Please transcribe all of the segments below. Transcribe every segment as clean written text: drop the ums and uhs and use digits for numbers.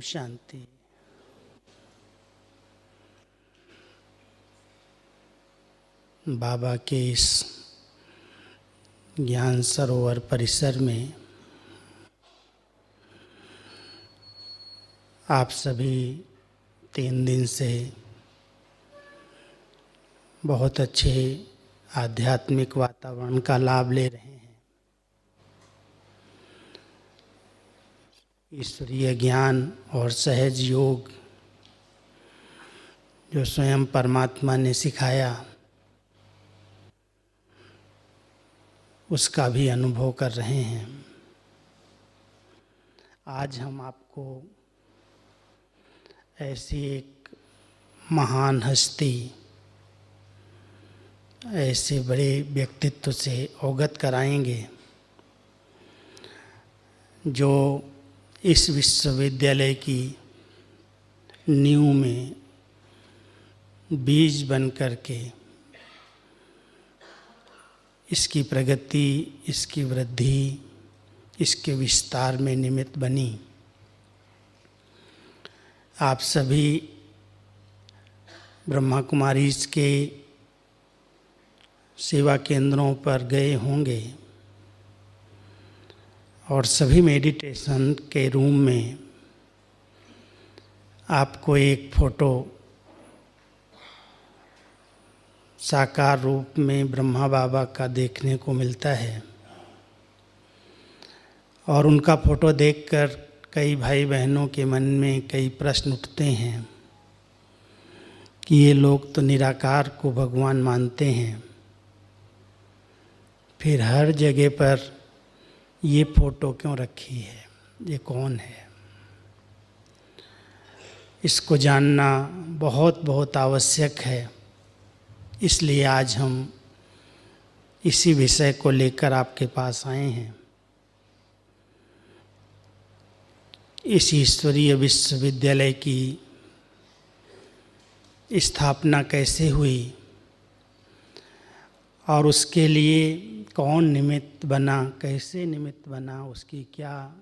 शांति। बाबा के इस ज्ञान सरोवर परिसर में आप सभी 3 दिन से बहुत अच्छे आध्यात्मिक वातावरण का लाभ ले रहे हैं। ईश्वरीय ज्ञान और सहज योग जो स्वयं परमात्मा ने सिखाया उसका भी अनुभव कर रहे हैं। आज हम आपको ऐसी एक महान हस्ती, ऐसे बड़े व्यक्तित्व से अवगत कराएंगे जो इस विश्वविद्यालय की नींव में बीज बन करके इसकी प्रगति, इसकी वृद्धि, इसके विस्तार में निमित्त बनी। आप सभी ब्रह्मा कुमारीज के सेवा केंद्रों पर गए होंगे और सभी मेडिटेशन के रूम में आपको एक फोटो साकार रूप में ब्रह्मा बाबा का देखने को मिलता है और उनका फोटो देखकर कई भाई बहनों के मन में कई प्रश्न उठते हैं कि ये लोग तो निराकार को भगवान मानते हैं, फिर हर जगह पर ये फोटो क्यों रखी है, ये कौन है? इसको जानना बहुत बहुत आवश्यक है। इसलिए आज हम इसी विषय को लेकर आपके पास आए हैं। इस ईश्वरीय विश्वविद्यालय की स्थापना कैसे हुई और उसके लिए कौन निमित्त बना, कैसे निमित्त बना, उसकी क्या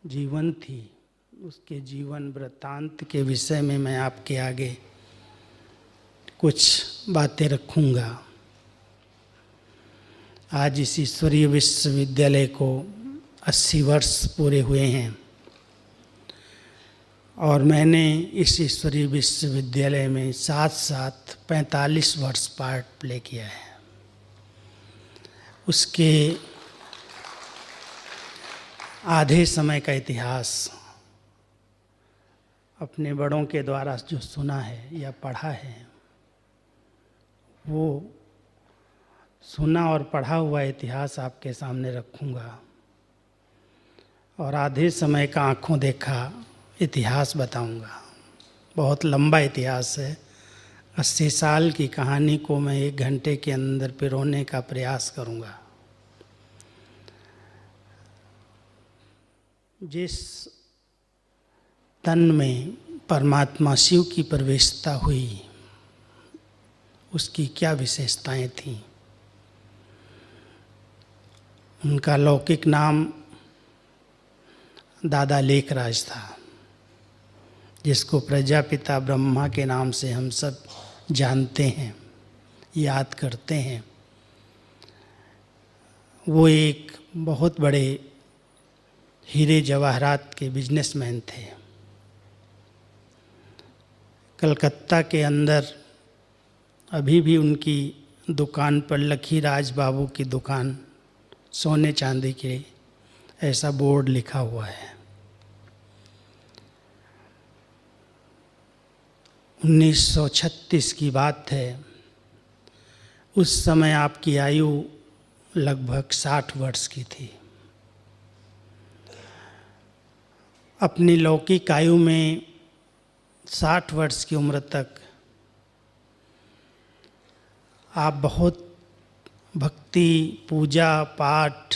जीवन थी, उसके जीवन वृत्तांत के विषय में मैं आपके आगे कुछ बातें रखूँगा। आज इस ईश्वरीय विश्वविद्यालय को 80 वर्ष पूरे हुए हैं और मैंने इस ईश्वरीय विश्वविद्यालय में साथ साथ 45 वर्ष पार्ट प्ले किया है। उसके आधे समय का इतिहास अपने बड़ों के द्वारा जो सुना है या पढ़ा है, वो सुना और पढ़ा हुआ इतिहास आपके सामने रखूँगा और आधे समय का आँखों देखा इतिहास बताऊँगा। बहुत लंबा इतिहास है। 80 साल की कहानी को मैं 1 घंटे के अंदर पिरोने का प्रयास करूँगा। जिस तन में परमात्मा शिव की प्रवेशता हुई उसकी क्या विशेषताएं थीं। उनका लौकिक नाम दादा लेखराज था, जिसको प्रजापिता ब्रह्मा के नाम से हम सब जानते हैं, याद करते हैं। वो एक बहुत बड़े हीरे जवाहरात के बिजनेसमैन थे। कलकत्ता के अंदर अभी भी उनकी दुकान पर लखीराज बाबू की दुकान सोने चांदी के ऐसा बोर्ड लिखा हुआ है। 1936 की बात है। उस समय आपकी आयु लगभग 60 वर्ष की थी। अपनी लौकिक आयु में 60 वर्ष की उम्र तक आप बहुत भक्ति, पूजा पाठ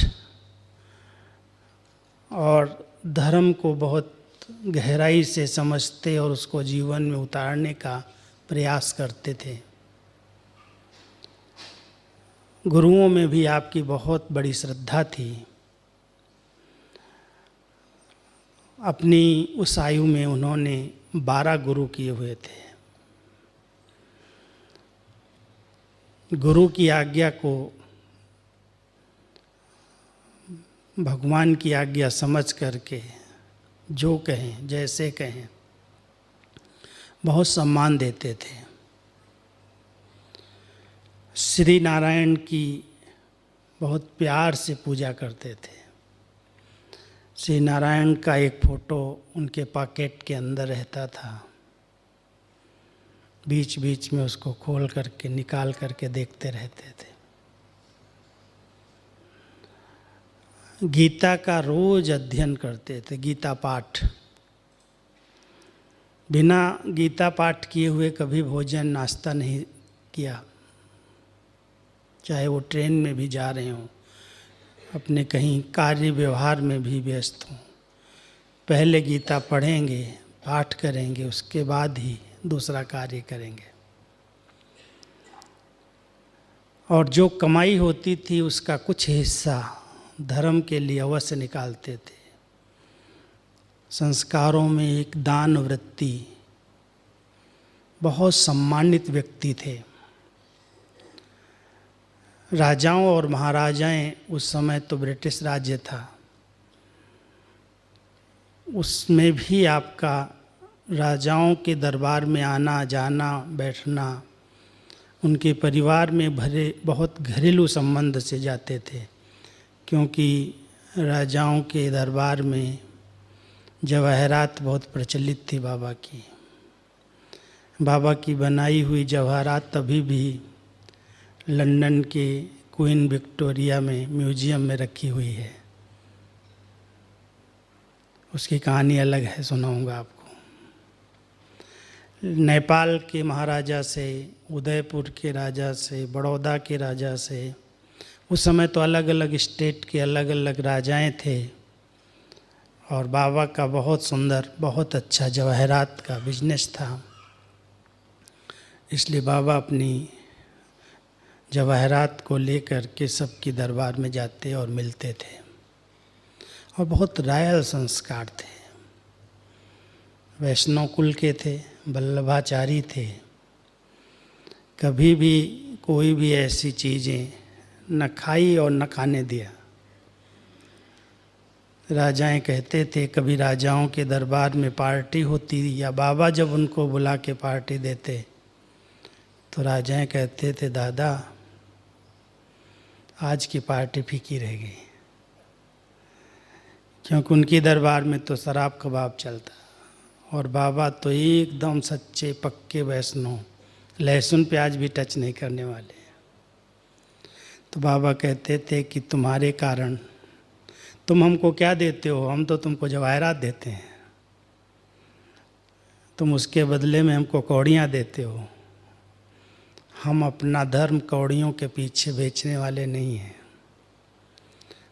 और धर्म को बहुत गहराई से समझते और उसको जीवन में उतारने का प्रयास करते थे। गुरुओं में भी आपकी बहुत बड़ी श्रद्धा थी। अपनी उस आयु में उन्होंने 12 गुरु किए हुए थे। गुरु की आज्ञा को भगवान की आज्ञा समझ करके जो कहें, जैसे कहें, बहुत सम्मान देते थे। श्री नारायण की बहुत प्यार से पूजा करते थे। श्री नारायण का एक फोटो उनके पॉकेट के अंदर रहता था। बीच बीच में उसको खोल करके निकाल करके देखते रहते थे। गीता का रोज अध्ययन करते थे, गीता पाठ। बिना गीता पाठ किए हुए कभी भोजन नाश्ता नहीं किया। चाहे वो ट्रेन में भी जा रहे हों, अपने कहीं कार्य व्यवहार में भी व्यस्त हों, पहले गीता पढ़ेंगे, पाठ करेंगे, उसके बाद ही दूसरा कार्य करेंगे। और जो कमाई होती थी उसका कुछ हिस्सा धर्म के लिए अवश्य निकालते थे। संस्कारों में एक दान वृत्ति, बहुत सम्मानित व्यक्ति थे। राजाओं और महाराजाएं, उस समय तो ब्रिटिश राज्य था, उसमें भी आपका राजाओं के दरबार में आना जाना बैठना, उनके परिवार में भरे बहुत घरेलू संबंध से जाते थे। क्योंकि राजाओं के दरबार में जवाहरात बहुत प्रचलित थी बाबा की। बाबा की बनाई हुई जवाहरात अभी भी लंदन के क्वीन विक्टोरिया में म्यूजियम में रखी हुई है। उसकी कहानी अलग है, सुनाऊंगा आपको। नेपाल के महाराजा से, उदयपुर के राजा से, बड़ौदा के राजा से, उस समय तो अलग अलग स्टेट के अलग अलग राजाएं थे। और बाबा का बहुत सुंदर, बहुत अच्छा जवाहरात का बिजनेस था। इसलिए बाबा अपनी जवाहरात को लेकर के सबकी दरबार में जाते और मिलते थे। और बहुत रायल संस्कार थे। वैष्णव कुल के थे, वल्लभाचारी थे। कभी भी कोई भी ऐसी चीज़ें न खाई और न खाने दिया। राजाएं कहते थे, कभी राजाओं के दरबार में पार्टी होती या बाबा जब उनको बुला के पार्टी देते तो राजाएं कहते थे, दादा आज की पार्टी फीकी रह गई। क्योंकि उनके दरबार में तो शराब कबाब चलता और बाबा तो एकदम सच्चे पक्के वैष्णव, लहसुन प्याज भी टच नहीं करने वाले। तो बाबा कहते थे कि तुम्हारे कारण, तुम हमको क्या देते हो, हम तो तुमको जवाहरात देते हैं, तुम उसके बदले में हमको कौड़ियाँ देते हो। हम अपना धर्म कौड़ियों के पीछे बेचने वाले नहीं हैं।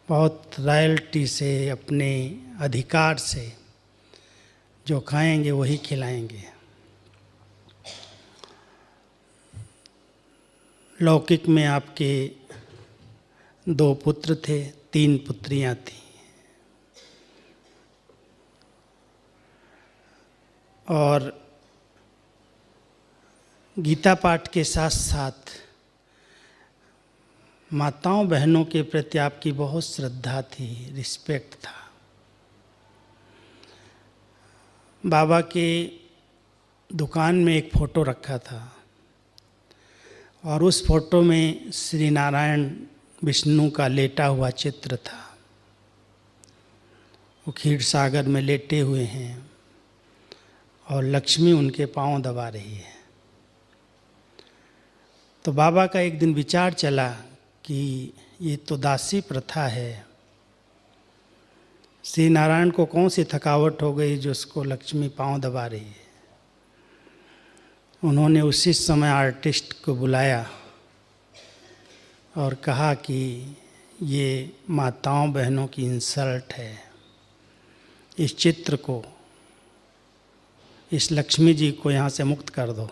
बहुत रॉयल्टी से, अपने अधिकार से जो खाएंगे वही खिलाएंगे। लौकिक में आपके 2 पुत्र थे, 3 पुत्रियां थीं। और गीता पाठ के साथ साथ माताओं बहनों के प्रति आपकी बहुत श्रद्धा थी, रिस्पेक्ट था। बाबा के दुकान में एक फ़ोटो रखा था और उस फोटो में श्री नारायण विष्णु का लेटा हुआ चित्र था। वो क्षीर सागर में लेटे हुए हैं और लक्ष्मी उनके पांव दबा रही है। तो बाबा का एक दिन विचार चला कि ये तो दासी प्रथा है, श्री नारायण को कौन सी थकावट हो गई जो उसको लक्ष्मी पांव दबा रही है। उन्होंने उसी समय आर्टिस्ट को बुलाया और कहा कि ये माताओं बहनों की इंसल्ट है, इस चित्र को, इस लक्ष्मी जी को यहाँ से मुक्त कर दो।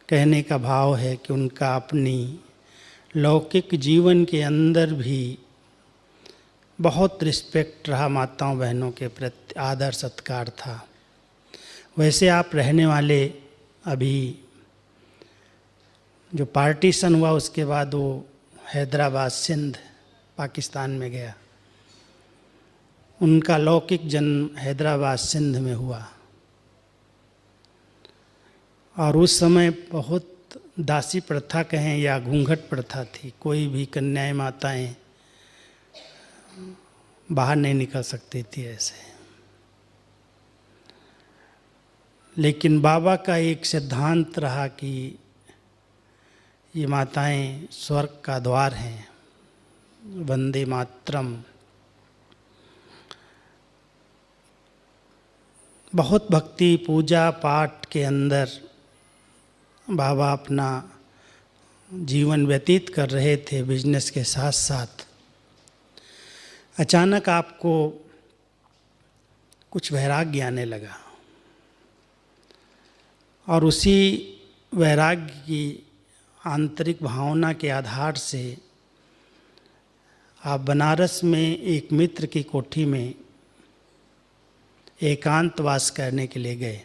कहने का भाव है कि उनका अपनी लौकिक जीवन के अंदर भी बहुत रिस्पेक्ट रहा, माताओं बहनों के प्रति आदर सत्कार था। वैसे आप रहने वाले, अभी जो पार्टीशन हुआ उसके बाद वो हैदराबाद सिंध पाकिस्तान में गया, उनका लौकिक जन्म हैदराबाद सिंध में हुआ। और उस समय बहुत दासी प्रथा कहें या घूंघट प्रथा थी, कोई भी कन्याएं माताएं बाहर नहीं निकल सकती थी ऐसे। लेकिन बाबा का एक सिद्धांत रहा कि ये माताएं स्वर्ग का द्वार हैं, वंदे मातरम। बहुत भक्ति पूजा पाठ के अंदर बाबा अपना जीवन व्यतीत कर रहे थे बिजनेस के साथ साथ। अचानक आपको कुछ वैराग्य आने लगा और उसी वैराग्य की आंतरिक भावना के आधार से आप बनारस में एक मित्र की कोठी में एकांतवास करने के लिए गए।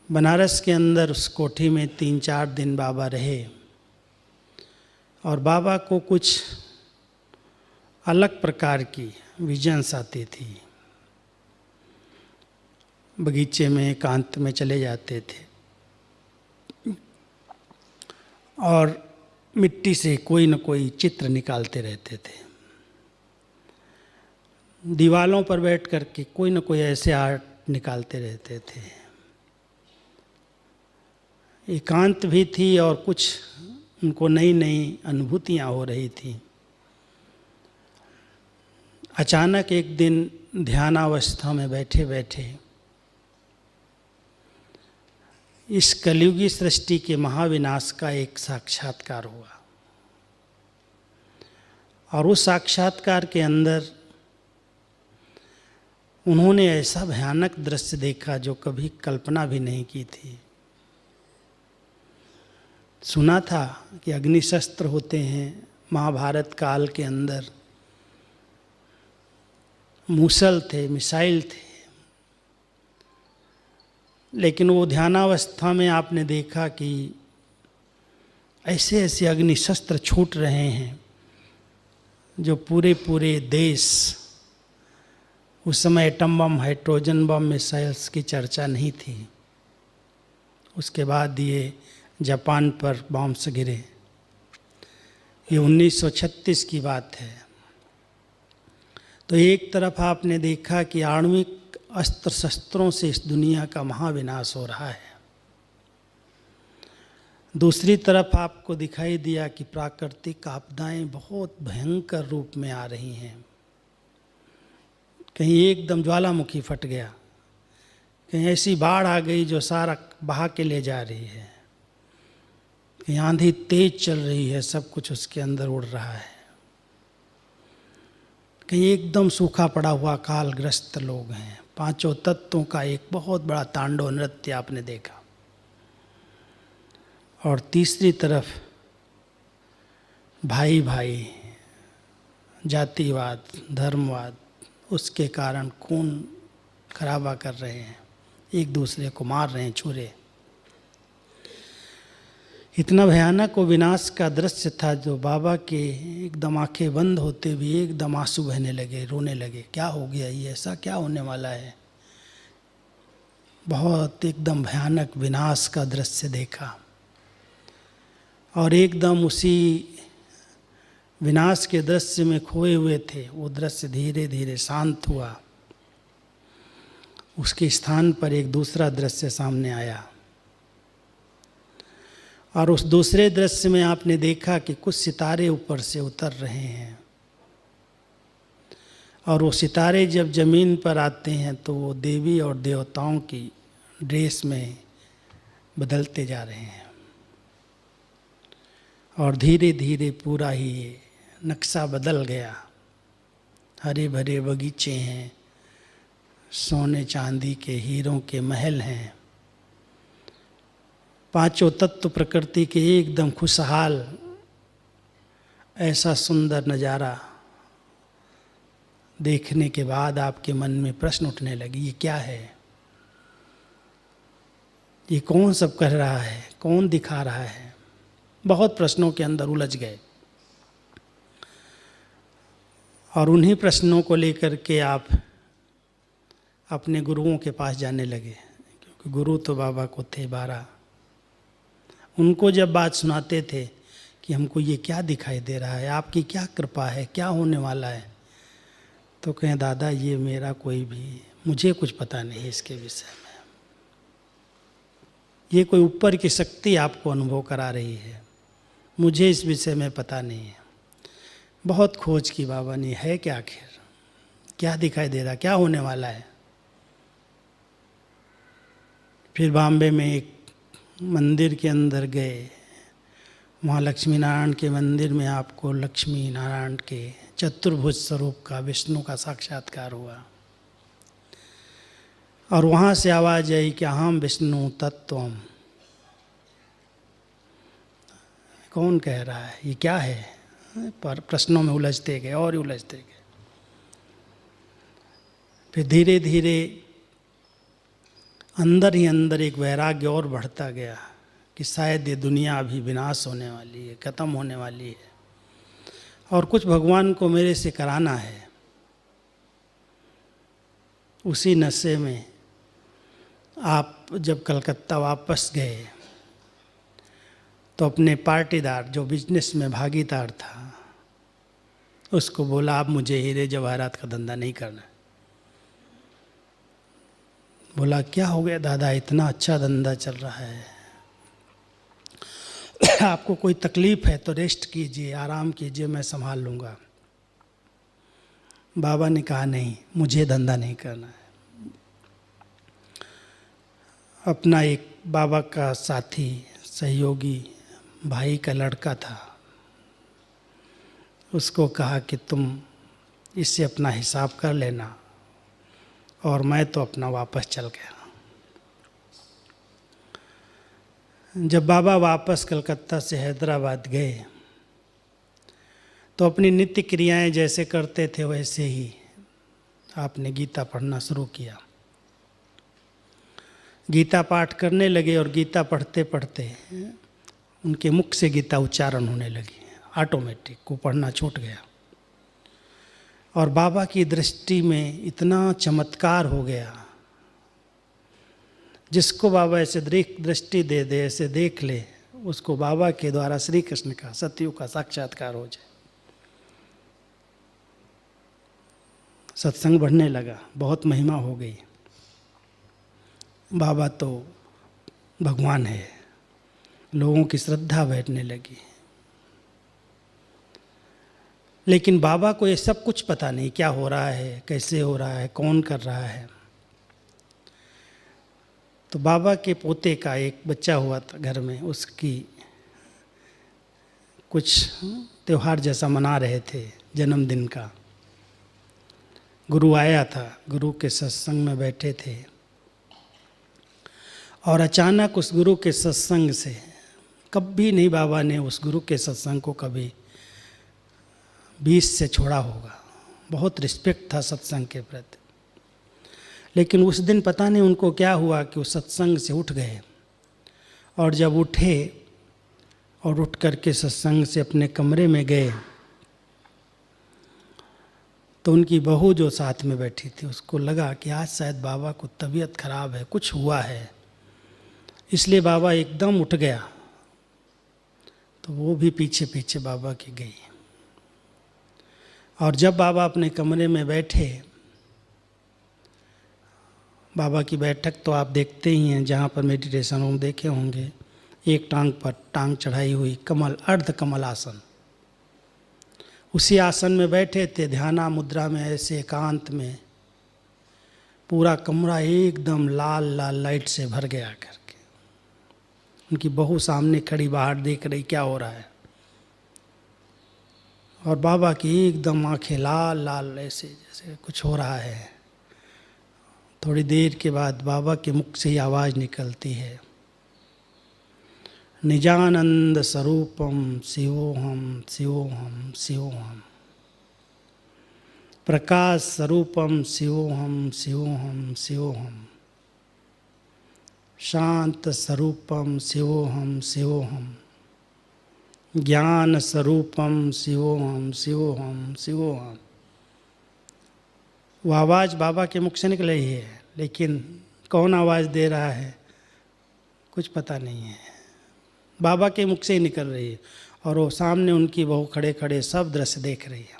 बनारस के अंदर उस कोठी में 3-4 दिन बाबा रहे और बाबा को कुछ अलग प्रकार की विजन्स आती थी। बगीचे में एकांत में चले जाते थे और मिट्टी से कोई न कोई चित्र निकालते रहते थे। दीवालों पर बैठ कर के कोई न कोई ऐसे आर्ट निकालते रहते थे। एकांत भी थी और कुछ उनको नई नई अनुभूतियाँ हो रही थी। अचानक एक दिन ध्यानावस्था में बैठे बैठे इस कलयुगी सृष्टि के महाविनाश का एक साक्षात्कार हुआ और उस साक्षात्कार के अंदर उन्होंने ऐसा भयानक दृश्य देखा जो कभी कल्पना भी नहीं की थी। सुना था कि अग्निशस्त्र होते हैं, महाभारत काल के अंदर मूसल थे, मिसाइल थे, लेकिन वो ध्यानावस्था में आपने देखा कि ऐसे ऐसे अग्निशस्त्र छूट रहे हैं जो पूरे पूरे देश, उस समय atom bomb, hydrogen bomb, missiles की चर्चा नहीं थी। उसके बाद ये जापान पर बॉम्ब्स गिरे। ये 1936 की बात है। तो एक तरफ आपने देखा कि आणविक अस्त्र शस्त्रों से इस दुनिया का महाविनाश हो रहा है, दूसरी तरफ आपको दिखाई दिया कि प्राकृतिक आपदाएं बहुत भयंकर रूप में आ रही हैं। कहीं एकदम ज्वालामुखी फट गया, कहीं ऐसी बाढ़ आ गई जो सारा बहा के ले जा रही है, कहीं आंधी तेज चल रही है, सब कुछ उसके अंदर उड़ रहा है, कहीं एकदम सूखा पड़ा हुआ कालग्रस्त लोग हैं। पांचों तत्वों का एक बहुत बड़ा तांडव नृत्य आपने देखा। और तीसरी तरफ भाई भाई, जातिवाद, धर्मवाद, उसके कारण खून खराबा कर रहे हैं, एक दूसरे को मार रहे हैं छुरे। इतना भयानक वो विनाश का दृश्य था जो बाबा के एकदम आंखें बंद होते हुए एकदम आंसू बहने लगे, रोने लगे। क्या हो गया, ये ऐसा क्या होने वाला है? बहुत एकदम भयानक विनाश का दृश्य देखा और एकदम उसी विनाश के दृश्य में खोए हुए थे। वो दृश्य धीरे धीरे शांत हुआ, उसके स्थान पर एक दूसरा दृश्य सामने आया और उस दूसरे दृश्य में आपने देखा कि कुछ सितारे ऊपर से उतर रहे हैं और वो सितारे जब जमीन पर आते हैं तो वो देवी और देवताओं की ड्रेस में बदलते जा रहे हैं और धीरे धीरे पूरा ही नक्शा बदल गया। हरे भरे बगीचे हैं, सोने चांदी के हीरों के महल हैं, पांचों तत्व प्रकृति के एकदम खुशहाल ऐसा सुंदर नज़ारा देखने के बाद आपके मन में प्रश्न उठने लगे, ये क्या है, ये कौन सब कर रहा है, कौन दिखा रहा है। बहुत प्रश्नों के अंदर उलझ गए और उन्हीं प्रश्नों को लेकर के आप अपने गुरुओं के पास जाने लगे, क्योंकि गुरु तो बाबा को थे 12। उनको जब बात सुनाते थे कि हमको ये क्या दिखाई दे रहा है, आपकी क्या कृपा है, क्या होने वाला है, तो कहें दादा ये मेरा मुझे कुछ पता नहीं है इसके विषय में, ये कोई ऊपर की शक्ति आपको अनुभव करा रही है, मुझे इस विषय में पता नहीं है। बहुत खोज की बाबा ने, है क्या आखिर, क्या दिखाई दे रहा, क्या होने वाला है। फिर बॉम्बे में एक मंदिर के अंदर गए, वहाँ लक्ष्मी नारायण के मंदिर में आपको लक्ष्मी नारायण के चतुर्भुज स्वरूप का, विष्णु का साक्षात्कार हुआ और वहाँ से आवाज़ आई कि अहम विष्णु तत्त्वम। कौन कह रहा है, ये क्या है, पर प्रश्नों में उलझते गए और उलझते गए। फिर धीरे धीरे अंदर ही अंदर एक वैराग्य और बढ़ता गया कि शायद ये दुनिया अभी विनाश होने वाली है, ख़त्म होने वाली है और कुछ भगवान को मेरे से कराना है। उसी नशे में आप जब कलकत्ता वापस गए तो अपने पार्टीदार, जो बिजनेस में भागीदार था, उसको बोला आप मुझे हीरे जवाहरात का धंधा नहीं करना। बोला क्या हो गया दादा, इतना अच्छा धंधा चल रहा है, आपको कोई तकलीफ है तो रेस्ट कीजिए, आराम कीजिए, मैं संभाल लूँगा। बाबा ने कहा नहीं, मुझे धंधा नहीं करना है। अपना एक बाबा का साथी, सहयोगी भाई का लड़का था, उसको कहा कि तुम इससे अपना हिसाब कर लेना, और मैं तो अपना वापस चल गया। जब बाबा वापस कलकत्ता से हैदराबाद गए तो अपनी नित्य क्रियाएं जैसे करते थे वैसे ही आपने गीता पढ़ना शुरू किया। गीता पाठ करने लगे और गीता पढ़ते पढ़ते उनके मुख से गीता उच्चारण होने लगी, ऑटोमेटिक, वो पढ़ना छूट गया। और बाबा की दृष्टि में इतना चमत्कार हो गया, जिसको बाबा ऐसे दृष्टि दे दे, ऐसे देख ले, उसको बाबा के द्वारा श्री कृष्ण का, सतयुग का साक्षात्कार हो जाए। सत्संग बढ़ने लगा, बहुत महिमा हो गई। बाबा तो भगवान है, लोगों की श्रद्धा बैठने लगी। लेकिन बाबा को ये सब कुछ पता नहीं, क्या हो रहा है, कैसे हो रहा है, कौन कर रहा है। तो बाबा के पोते का एक बच्चा हुआ था घर में, उसकी कुछ त्योहार जैसा मना रहे थे, जन्मदिन का। गुरु आया था, गुरु के सत्संग में बैठे थे और अचानक उस गुरु के सत्संग से, कभी नहीं बाबा ने उस गुरु के सत्संग को कभी 20 से छोड़ा होगा, बहुत रिस्पेक्ट था सत्संग के प्रति। लेकिन उस दिन पता नहीं उनको क्या हुआ कि उस सत्संग से उठ गए, और जब उठे और उठ करके सत्संग से अपने कमरे में गए तो उनकी बहू जो साथ में बैठी थी, उसको लगा कि आज शायद बाबा को तबीयत खराब है, कुछ हुआ है, इसलिए बाबा एकदम उठ गया। तो वो भी पीछे पीछे बाबा की गई। और जब बाबा अपने कमरे में बैठे, बाबा की बैठक तो आप देखते ही हैं, जहाँ पर मेडिटेशन रूम देखे होंगे, एक टांग पर टांग चढ़ाई हुई, कमल, अर्ध कमल आसन। उसी आसन में बैठे थे, ध्याना मुद्रा में, ऐसे एकांत में। पूरा कमरा एकदम लाल लाल लाइट से भर गया करके। उनकी बहू सामने खड़ी, बाहर देख रही क्या हो रहा है, और बाबा की एकदम आंखें लाल लाल, ऐसे जैसे कुछ हो रहा है। थोड़ी देर के बाद बाबा के मुख से ही आवाज़ निकलती है, निजानंद स्वरूपम शिवोहम शिवोहम शिवोहम। प्रकाश स्वरूपम शिवोहम शिवोहम शिवोहम। शांत स्वरूपम शिवोहम शिवोहम। ज्ञान स्वरूपम शिवोहम शिवोहम शिवोहम। वो आवाज़ बाबा के मुख से निकल रही है, लेकिन कौन आवाज़ दे रहा है कुछ पता नहीं है। बाबा के मुख से ही निकल रही है, और वो सामने उनकी बहू खड़े खड़े सब दृश्य देख रही है।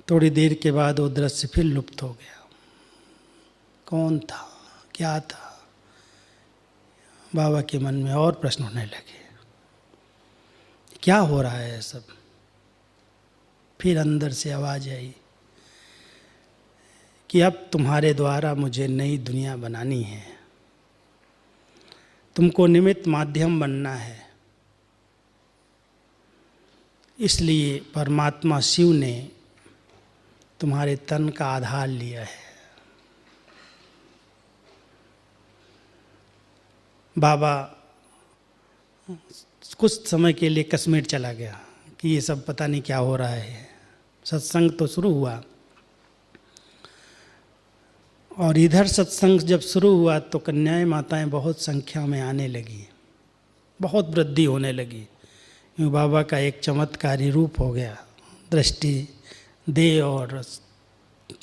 थोड़ी देर के बाद वो दृश्य फिर लुप्त हो गया। कौन था, क्या था? बाबा के मन में और प्रश्न होने लगे, क्या हो रहा है सब? फिर अंदर से आवाज़ आई कि अब तुम्हारे द्वारा मुझे नई दुनिया बनानी है, तुमको निमित्त माध्यम बनना है। इसलिए परमात्मा शिव ने तुम्हारे तन का आधार लिया है। बाबा कुछ समय के लिए कश्मीर चला गया कि ये सब पता नहीं क्या हो रहा है। सत्संग तो शुरू हुआ, और इधर सत्संग जब शुरू हुआ तो कन्याएं माताएं बहुत संख्या में आने लगी, बहुत वृद्धि होने लगी। यूँ बाबा का एक चमत्कारी रूप हो गया। दृष्टि दे और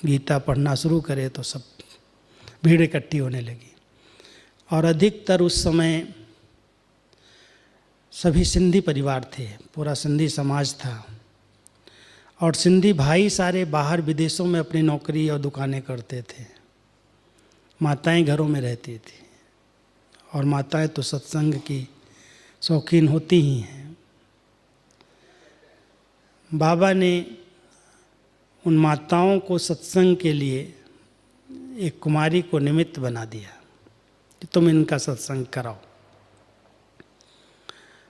गीता पढ़ना शुरू करे तो सब भीड़ इकट्ठी होने लगी। और अधिकतर उस समय सभी सिंधी परिवार थे, पूरा सिंधी समाज था, और सिंधी भाई सारे बाहर विदेशों में अपनी नौकरी और दुकानें करते थे। माताएं घरों में रहती थी, और माताएं तो सत्संग की शौकीन होती ही हैं। बाबा ने उन माताओं को सत्संग के लिए एक कुमारी को निमित्त बना दिया कि तुम इनका सत्संग कराओ।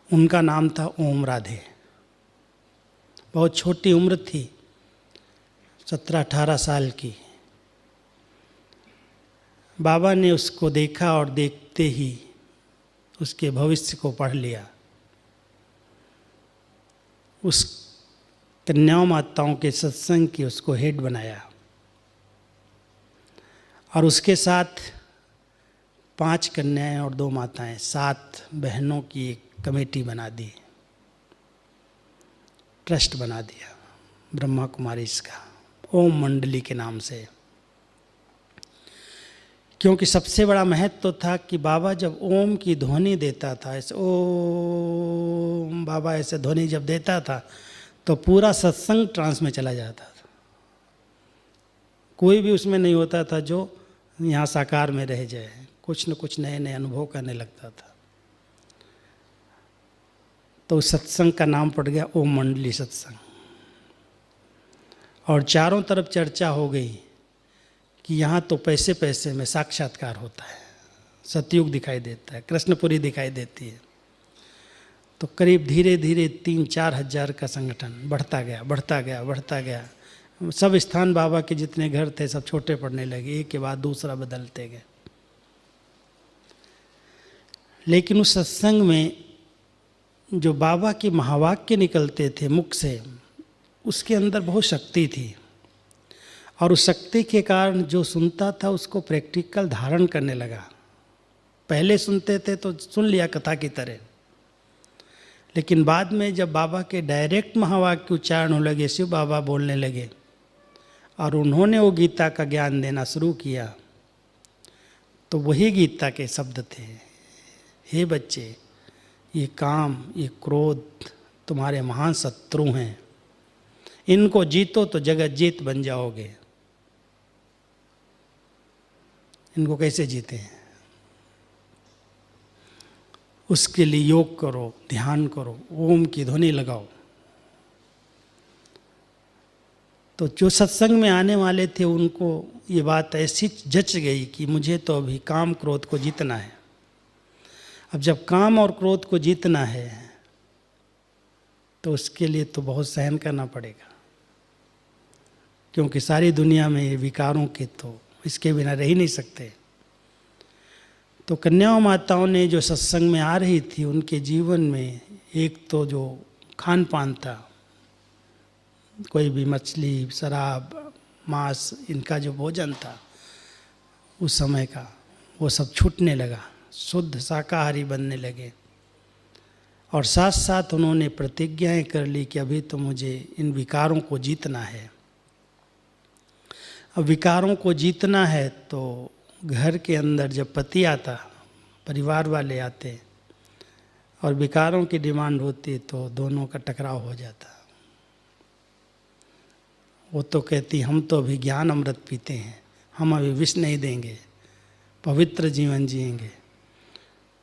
उनका नाम था ओम राधे। बहुत छोटी उम्र थी, 17-18 साल की। बाबा ने उसको देखा और देखते ही उसके भविष्य को पढ़ लिया। उस कन्याओं माताओं के सत्संग की उसको हेड बनाया, और उसके साथ 5 कन्याएं और 2 माताएं, 7 बहनों की एक कमेटी बना दी, ट्रस्ट बना दिया ब्रह्मा कुमारी इसका, ओम मंडली के नाम से। क्योंकि सबसे बड़ा महत्व तो था कि बाबा जब ओम की ध्वनि देता था, ऐसे ओम बाबा ऐसे ध्वनि जब देता था तो पूरा सत्संग ट्रांस में चला जाता था। कोई भी उसमें नहीं होता था जो यहाँ साकार में रह जाए, कुछ न कुछ नए नए अनुभव करने लगता था। तो उस सत्संग का नाम पड़ गया ओम मंडली सत्संग। और चारों तरफ चर्चा हो गई कि यहाँ तो पैसे पैसे में साक्षात्कार होता है, सतयुग दिखाई देता है, कृष्णपुरी दिखाई देती है। तो करीब धीरे धीरे 3-4 हज़ार का संगठन बढ़ता गया, बढ़ता गया, बढ़ता गया। सब स्थान बाबा के जितने घर थे सब छोटे पड़ने लगे, एक के बाद दूसरा बदलते गए। लेकिन उस सत्संग में जो बाबा के महावाक्य निकलते थे मुख से, उसके अंदर बहुत शक्ति थी, और उस शक्ति के कारण जो सुनता था उसको प्रैक्टिकल धारण करने लगा। पहले सुनते थे तो सुन लिया कथा की तरह, लेकिन बाद में जब बाबा के डायरेक्ट महावाक्य उच्चारण होने लगे, शिव बाबा बोलने लगे, और उन्होंने वो गीता का ज्ञान देना शुरू किया, तो वही गीता के शब्द थे, हे बच्चे, ये काम, ये क्रोध तुम्हारे महान शत्रु हैं, इनको जीतो तो जगत जीत बन जाओगे। इनको कैसे जीते हैं? उसके लिए योग करो, ध्यान करो, ओम की ध्वनि लगाओ। तो जो सत्संग में आने वाले थे उनको ये बात ऐसी जच गई कि मुझे तो अभी काम क्रोध को जीतना है। अब जब काम और क्रोध को जीतना है तो उसके लिए तो बहुत सहन करना पड़ेगा, क्योंकि सारी दुनिया में विकारों के तो इसके बिना रह ही नहीं सकते। तो कन्याओं माताओं ने जो सत्संग में आ रही थी, उनके जीवन में एक तो जो खान पान था, कोई भी मछली, शराब, मांस, इनका जो भोजन था उस समय का, वो सब छूटने लगा, शुद्ध शाकाहारी बनने लगे। और साथ साथ उन्होंने प्रतिज्ञाएं कर ली कि अभी तो मुझे इन विकारों को जीतना है। अब विकारों को जीतना है तो घर के अंदर जब पति आता, परिवार वाले आते और विकारों की डिमांड होती तो दोनों का टकराव हो जाता। वो तो कहती हम तो अभी ज्ञान अमृत पीते हैं, हम अभी विष नहीं देंगे, पवित्र जीवन जिएंगे।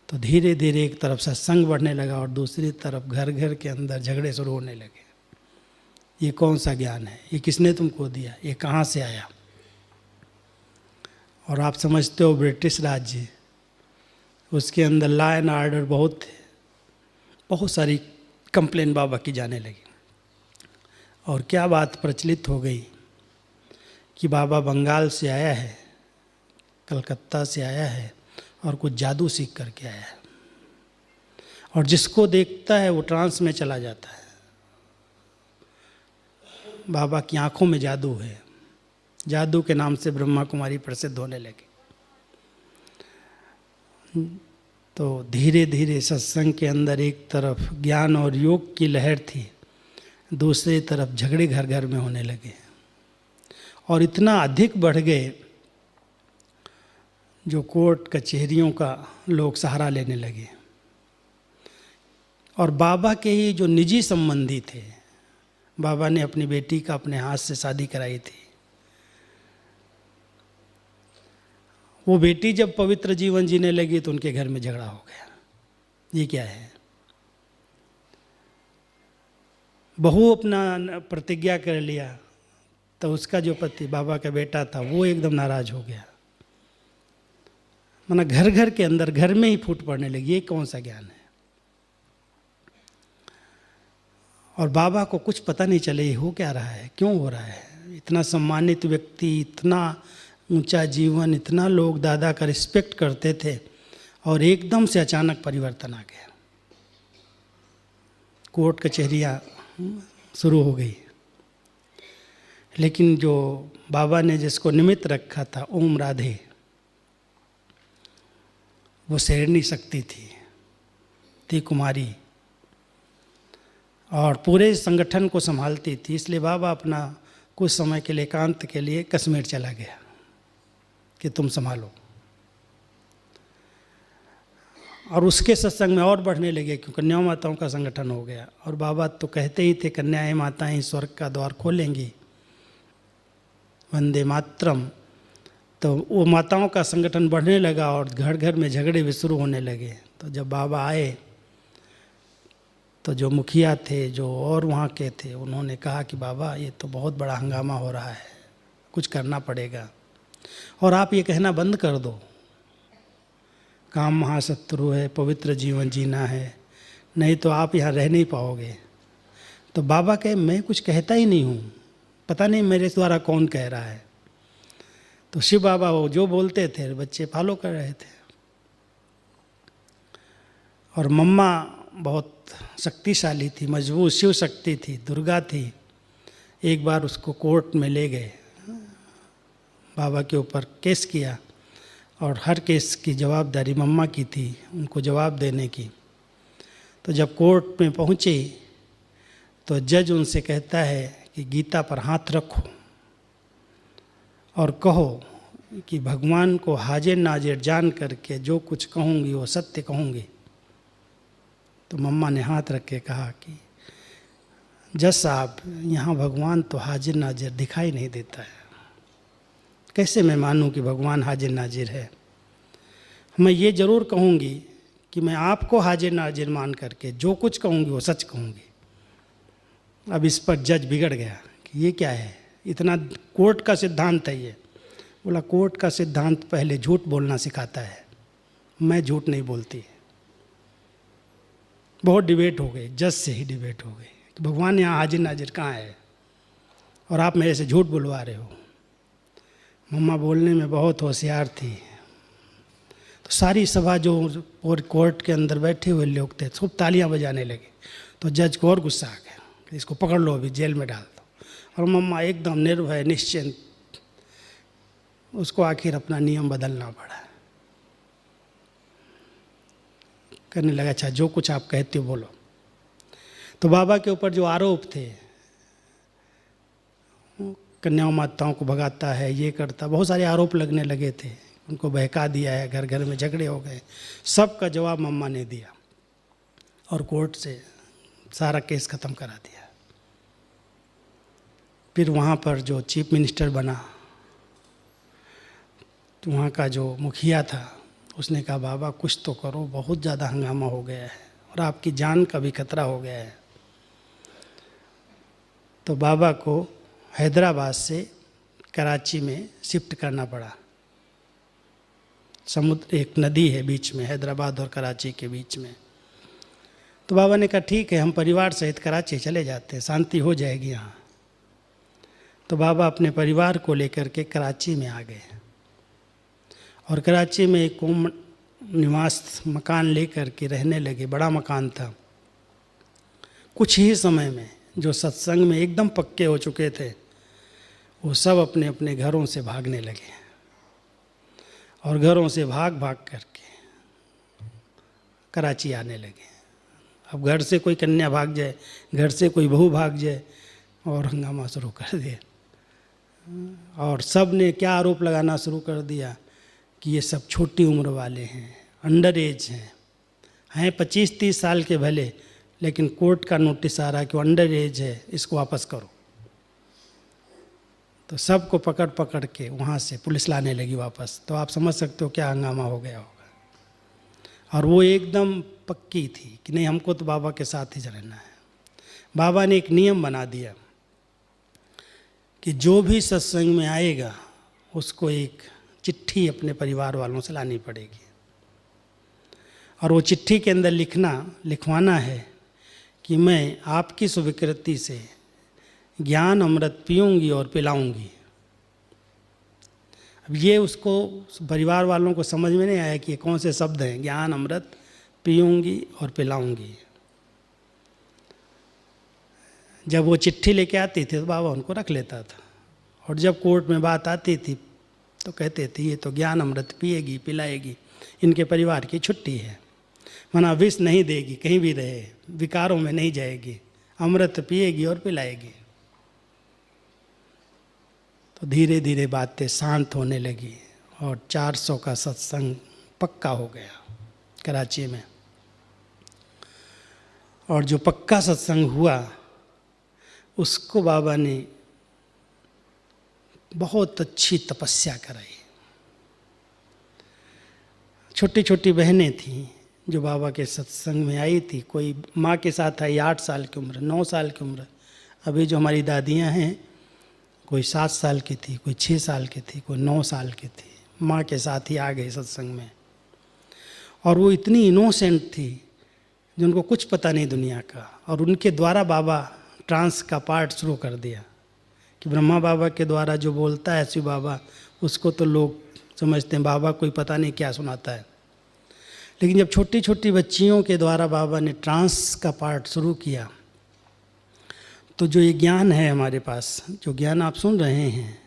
तो धीरे धीरे एक तरफ सत्संग बढ़ने लगा और दूसरी तरफ घर घर के अंदर झगड़े शुरू होने लगे। ये कौन सा ज्ञान है, ये किसने तुमको दिया, ये कहाँ से आया। और आप समझते हो ब्रिटिश राज्य, उसके अंदर लॉ एंड ऑर्डर बहुत थे, बहुत सारी कंप्लेन बाबा की जाने लगी। और क्या बात प्रचलित हो गई कि बाबा बंगाल से आया है, कलकत्ता से आया है और कुछ जादू सीख करके आया है, और जिसको देखता है वो ट्रांस में चला जाता है। बाबा की आंखों में जादू है, जादू के नाम से ब्रह्मा कुमारी प्रसिद्ध होने लगे। तो धीरे धीरे सत्संग के अंदर एक तरफ ज्ञान और योग की लहर थी, दूसरी तरफ झगड़े घर घर में होने लगे और इतना अधिक बढ़ गए जो कोर्ट कचहरियों का लोग सहारा लेने लगे। और बाबा के ही जो निजी संबंधी थे, बाबा ने अपनी बेटी का अपने हाथ से शादी कराई थी, वो बेटी जब पवित्र जीवन जीने लगी तो उनके घर में झगड़ा हो गया। ये क्या है। बहू अपना प्रतिज्ञा कर लिया तो उसका जो पति बाबा का बेटा था वो एकदम नाराज हो गया। माना घर घर के अंदर, घर में ही फूट पड़ने लगी। ये कौन सा ज्ञान है। और बाबा को कुछ पता नहीं चले हो क्या रहा है, क्यों हो रहा है। इतना सम्मानित व्यक्ति, इतना ऊंचा जीवन, इतना लोग दादा का रिस्पेक्ट करते थे और एकदम से अचानक परिवर्तन आ गया। कोर्ट कचहरियाँ शुरू हो गई। लेकिन जो बाबा ने जिसको निमित्त रखा था, ओम राधे, वो शेरनी शक्ति थी कुमारी और पूरे संगठन को संभालती थी। इसलिए बाबा अपना कुछ समय के लिए एकांत के लिए कश्मीर चला गया कि तुम संभालो। और उसके सत्संग में और बढ़ने लगे क्योंकि कन्या माताओं का संगठन हो गया। और बाबा तो कहते ही थे कन्याएं माताएं स्वर्ग का द्वार खोलेंगी, वंदे मातरम। तो वो माताओं का संगठन बढ़ने लगा और घर घर में झगड़े भी शुरू होने लगे। तो जब बाबा आए तो जो मुखिया थे, जो और वहाँ के थे, उन्होंने कहा कि बाबा ये तो बहुत बड़ा हंगामा हो रहा है, कुछ करना पड़ेगा और आप ये कहना बंद कर दो, काम महाशत्रु है, पवित्र जीवन जीना है, नहीं तो आप यहाँ रह नहीं पाओगे। तो बाबा कहे मैं कुछ कहता ही नहीं हूँ, पता नहीं मेरे द्वारा कौन कह रहा है। तो शिव बाबा वो जो बोलते थे बच्चे फॉलो कर रहे थे। और मम्मा बहुत शक्तिशाली थी, मजबूत शिव शक्ति थी, दुर्गा थी। एक बार उसको कोर्ट में ले गए, बाबा के ऊपर केस किया और हर केस की जवाबदारी मम्मा की थी, उनको जवाब देने की। तो जब कोर्ट में पहुँचे तो जज उनसे कहता है कि गीता पर हाथ रखो और कहो कि भगवान को हाजिर नाजिर जान करके जो कुछ कहूँगी वो सत्य कहूँगी। तो मम्मा ने हाथ रख के कहा कि जज साहब, यहाँ भगवान तो हाजिर नाजिर दिखाई नहीं देता है, कैसे मैं मानूं कि भगवान हाजिर नाजिर है। मैं ये ज़रूर कहूँगी कि मैं आपको हाजिर नाजिर मान करके जो कुछ कहूँगी वो सच कहूँगी। अब इस पर जज बिगड़ गया कि ये क्या है, इतना कोर्ट का सिद्धांत है ये। बोला कोर्ट का सिद्धांत पहले झूठ बोलना सिखाता है, मैं झूठ नहीं बोलती। बहुत डिबेट हो गई, जज से ही डिबेट हो गई कि भगवान यहाँ हाजिर नाजिर कहाँ है और आप मेरे से झूठ बुलवा रहे हो। मम्मा बोलने में बहुत होशियार थी, तो सारी सभा जो और कोर्ट के अंदर बैठे हुए लोग थे खूब तालियां बजाने लगे। तो जज को और गुस्सा आ गया कि इसको पकड़ लो, अभी जेल में डाल दो। और मम्मा एकदम निर्भय निश्चिंत, उसको आखिर अपना नियम बदलना पड़ा, करने लगा अच्छा जो कुछ आप कहते हो बोलो। तो बाबा के ऊपर जो आरोप थे, कन्याओं माताओं को भगाता है, ये करता, बहुत सारे आरोप लगने लगे थे, उनको बहका दिया है, घर घर में झगड़े हो गए, सबका जवाब मम्मा ने दिया और कोर्ट से सारा केस ख़त्म करा दिया। फिर वहाँ पर जो चीफ मिनिस्टर बना, तो वहाँ का जो मुखिया था, उसने कहा बाबा कुछ तो करो, बहुत ज़्यादा हंगामा हो गया है और आपकी जान का भी खतरा हो गया है। तो बाबा को हैदराबाद से कराची में शिफ्ट करना पड़ा। समुद्र, एक नदी है बीच में, हैदराबाद और कराची के बीच में। तो बाबा ने कहा ठीक है, हम परिवार सहित कराची चले जाते हैं, शांति हो जाएगी यहाँ। तो बाबा अपने परिवार को लेकर के कराची में आ गए और कराची में एक ओम निवास मकान लेकर के रहने लगे। बड़ा मकान था। कुछ ही समय में जो सत्संग में एकदम पक्के हो चुके थे, वो सब अपने अपने घरों से भागने लगे और घरों से भाग भाग करके कराची आने लगे। अब घर से कोई कन्या भाग जाए, घर से कोई बहू भाग जाए और हंगामा शुरू कर दिया। और सब ने क्या आरोप लगाना शुरू कर दिया कि ये सब छोटी उम्र वाले हैं, अंडर एज हैं 25-30 साल के भले, लेकिन कोर्ट का नोटिस आ रहा है कि वो अंडर एज है, इसको वापस करो। तो सबको पकड़ पकड़ के वहाँ से पुलिस लाने लगी वापस। तो आप समझ सकते हो क्या हंगामा हो गया होगा। और वो एकदम पक्की थी कि नहीं, हमको तो बाबा के साथ ही रहना है। बाबा ने एक नियम बना दिया कि जो भी सत्संग में आएगा उसको एक चिट्ठी अपने परिवार वालों से लानी पड़ेगी और वो चिट्ठी के अंदर लिखवाना है कि मैं आपकी स्वीकृति से ज्ञान अमृत पीऊँगी और पिलाऊँगी। अब ये उसको परिवार वालों को समझ में नहीं आया कि ये कौन से शब्द हैं, ज्ञान अमृत पीऊँगी और पिलाऊँगी। जब वो चिट्ठी लेके आती थी तो बाबा उनको रख लेता था और जब कोर्ट में बात आती थी तो कहते थे ये तो ज्ञान अमृत पिएगी पिलाएगी, इनके परिवार की छुट्टी है, मना विष नहीं देगी, कहीं भी रहे, विकारों में नहीं जाएगी, अमृत पिएगी और पिलाएगी। तो धीरे धीरे बातें शांत होने लगी और 400 का सत्संग पक्का हो गया कराची में। और जो पक्का सत्संग हुआ उसको बाबा ने बहुत अच्छी तपस्या कराई। छोटी छोटी बहनें थीं जो बाबा के सत्संग में आई थी। कोई माँ के साथ आई 8 साल की उम्र, 9 साल की उम्र। अभी जो हमारी दादियाँ हैं, कोई 7 साल की थी, कोई 6 साल की थी, कोई 9 साल की थी, माँ के साथ ही आ गई सत्संग में। और वो इतनी इनोसेंट थी जिनको कुछ पता नहीं दुनिया का। और उनके द्वारा बाबा ट्रांस का पार्ट शुरू कर दिया कि ब्रह्मा बाबा के द्वारा जो बोलता है शिव बाबा, उसको तो लोग समझते हैं बाबा कोई पता नहीं क्या सुनाता है। लेकिन जब छोटी छोटी बच्चियों के द्वारा बाबा ने ट्रांस का पार्ट शुरू किया तो जो ये ज्ञान है हमारे पास, जो ज्ञान आप सुन रहे हैं,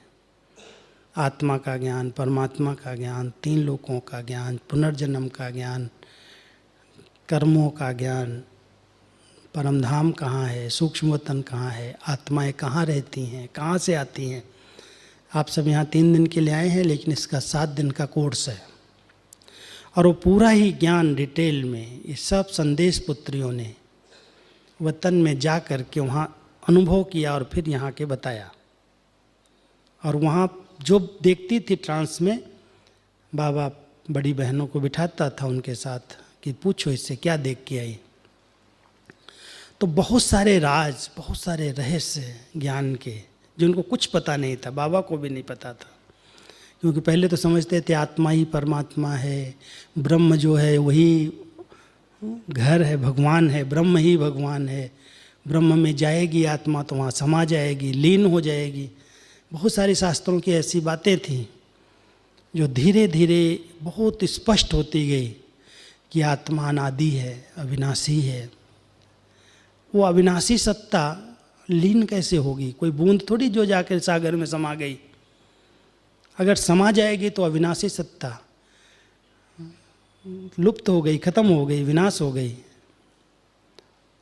आत्मा का ज्ञान, परमात्मा का ज्ञान, 3 लोकों का ज्ञान, पुनर्जन्म का ज्ञान, कर्मों का ज्ञान, परमधाम कहाँ है, सूक्ष्म वतन कहाँ है, आत्माएं कहाँ रहती हैं, कहाँ से आती हैं। आप सब यहाँ 3 दिन के लिए आए हैं, लेकिन इसका 7 दिन का कोर्स है और वो पूरा ही ज्ञान डिटेल में ये सब संदेश पुत्रियों ने वतन में जा कर के वहाँ अनुभव किया और फिर यहाँ के बताया। और वहाँ जो देखती थी ट्रांस में, बाबा बड़ी बहनों को बिठाता था उनके साथ कि पूछो इससे क्या देख के आई। तो बहुत सारे राज, बहुत सारे रहस्य ज्ञान के जिनको कुछ पता नहीं था, बाबा को भी नहीं पता था। क्योंकि पहले तो समझते थे आत्मा ही परमात्मा है, ब्रह्म जो है वही घर है, भगवान है, ब्रह्म ही भगवान है, ब्रह्म में जाएगी आत्मा तो वहाँ समा जाएगी, लीन हो जाएगी। बहुत सारी शास्त्रों की ऐसी बातें थीं। जो धीरे धीरे बहुत स्पष्ट होती गई कि आत्मा अनादि है, अविनाशी है। वो अविनाशी सत्ता लीन कैसे होगी? कोई बूंद थोड़ी जो जाकर सागर में समा गई। अगर समा जाएगी तो अविनाशी सत्ता लुप्त हो गई, खत्म हो गई, विनाश हो गई।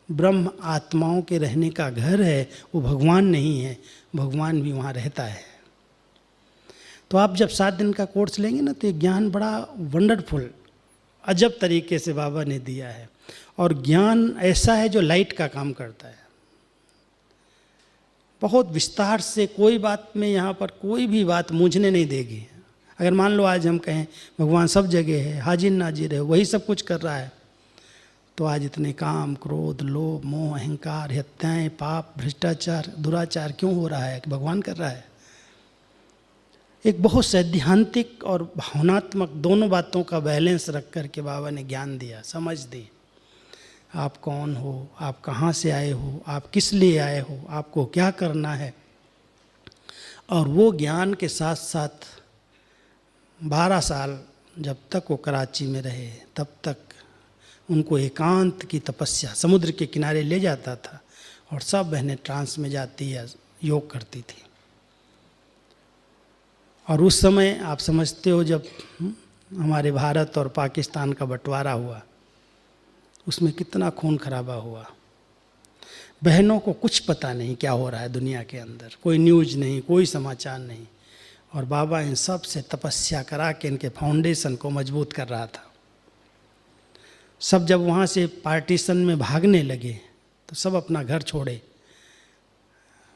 ब्रह्म आत्माओं के रहने का घर है, वो भगवान नहीं है। भगवान भी वहाँ रहता है। तो आप जब 7 दिन का कोर्स लेंगे ना, तो ये ज्ञान बड़ा वंडरफुल, अजब तरीके से बाबा ने दिया है। और ज्ञान ऐसा है जो लाइट का काम करता है। बहुत विस्तार से, कोई बात में यहाँ पर कोई भी बात मूझने नहीं देगी। अगर मान लो आज हम कहें भगवान सब जगह है, हाजिर नाजिर है, वही सब कुछ कर रहा है, तो आज इतने काम, क्रोध, लोभ, मोह, अहंकार, हत्याएं, पाप, भ्रष्टाचार, दुराचार क्यों हो रहा है? कि भगवान कर रहा है। एक बहुत सैद्धांतिक और भावनात्मक दोनों बातों का बैलेंस रख कर के बाबा ने ज्ञान दिया, समझ दी। आप कौन हो, आप कहाँ से आए हो, आप किस लिए आए हो, आपको क्या करना है। और वो ज्ञान के साथ साथ 12 साल जब तक वो कराची में रहे, तब तक उनको एकांत की तपस्या समुद्र के किनारे ले जाता था, और सब बहनें ट्रांस में जाती या योग करती थी। और उस समय आप समझते हो, जब हमारे भारत और पाकिस्तान का बंटवारा हुआ, उसमें कितना खून खराबा हुआ। बहनों को कुछ पता नहीं क्या हो रहा है दुनिया के अंदर, कोई न्यूज़ नहीं, कोई समाचार नहीं। और बाबा इन सब से तपस्या करा के इनके फाउंडेशन को मजबूत कर रहा था। सब जब वहाँ से पार्टीशन में भागने लगे, तो सब अपना घर छोड़े,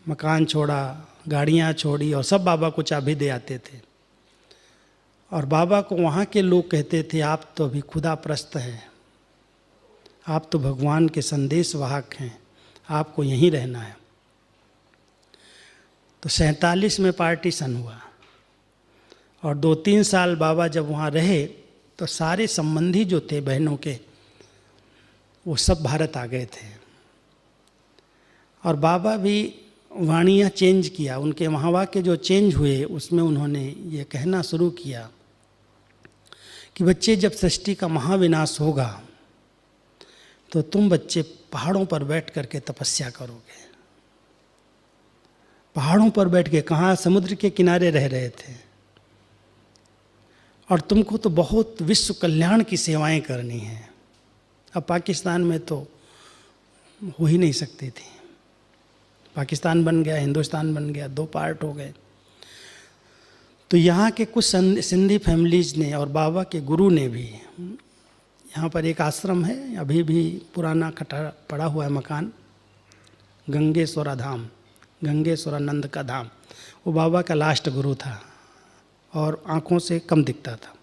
मकान छोड़ा, गाड़ियाँ छोड़ी, और सब बाबा को चाबी दे आते थे। और बाबा को वहाँ के लोग कहते थे, आप तो अभी खुदा प्रस्त हैं, आप तो भगवान के संदेश वाहक हैं, आपको यहीं रहना है। तो 47 में पार्टीशन हुआ, और 2-3 साल बाबा जब वहाँ रहे, तो सारे संबंधी जो थे बहनों के, वो सब भारत आ गए थे। और बाबा भी वाणियाँ चेंज किया, उनके वहाँ के जो चेंज हुए, उसमें उन्होंने ये कहना शुरू किया कि बच्चे, जब सृष्टि का महाविनाश होगा, तो तुम बच्चे पहाड़ों पर बैठ करके तपस्या करोगे। पहाड़ों पर बैठ के, कहाँ? समुद्र के किनारे रह रहे थे। और तुमको तो बहुत विश्व कल्याण की सेवाएं करनी है। अब पाकिस्तान में तो हो ही नहीं सकती थी। पाकिस्तान बन गया, हिंदुस्तान बन गया, 2 पार्ट हो गए। तो यहाँ के कुछ सिंधी फैमिलीज़ ने और बाबा के गुरु ने भी, यहाँ पर एक आश्रम है, अभी भी पुराना कटा पड़ा हुआ है मकान, गंगेश्वरा धाम, गंगेश्वरानंद का धाम। वो बाबा का लास्ट गुरु था और आँखों से कम दिखता था।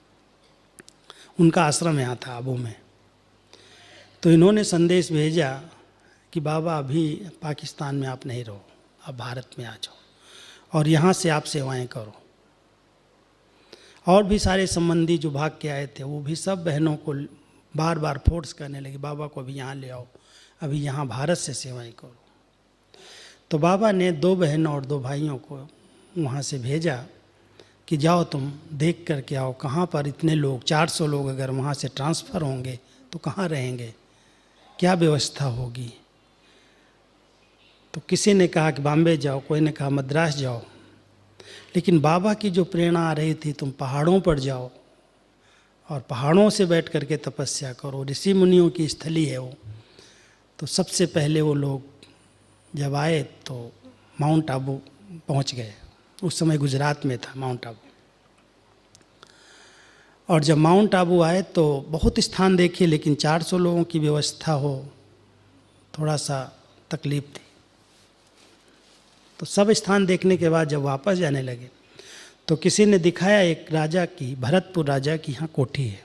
उनका आश्रम यहाँ था आबू में। तो इन्होंने संदेश भेजा कि बाबा अभी पाकिस्तान में आप नहीं रहो, आप भारत में आ जाओ और यहाँ से आप सेवाएं करो। और भी सारे संबंधी जो भाग के आए थे, वो भी सब बहनों को बार बार फोर्स करने लगे, बाबा को अभी यहाँ ले आओ, अभी यहाँ भारत से सेवाएं करो। तो बाबा ने 2 बहनों और 2 भाइयों को वहाँ से भेजा कि जाओ तुम देख करके आओ, कहाँ पर इतने लोग, 400 लोग अगर वहाँ से ट्रांसफ़र होंगे तो कहाँ रहेंगे, क्या व्यवस्था होगी। तो किसी ने कहा कि बॉम्बे जाओ, कोई ने कहा मद्रास जाओ। लेकिन बाबा की जो प्रेरणा आ रही थी, तुम पहाड़ों पर जाओ और पहाड़ों से बैठ करके तपस्या करो, ऋषि मुनियों की स्थली है वो। तो सबसे पहले वो लोग जब आए तो माउंट आबू पहुंच गए। उस समय गुजरात में था माउंट आबू। और जब माउंट आबू आए तो बहुत स्थान देखे, लेकिन 400 लोगों की व्यवस्था हो, थोड़ा सा तकलीफ थी। तो सब स्थान देखने के बाद जब वापस जाने लगे तो किसी ने दिखाया एक राजा की, भरतपुर राजा की यहाँ कोठी है।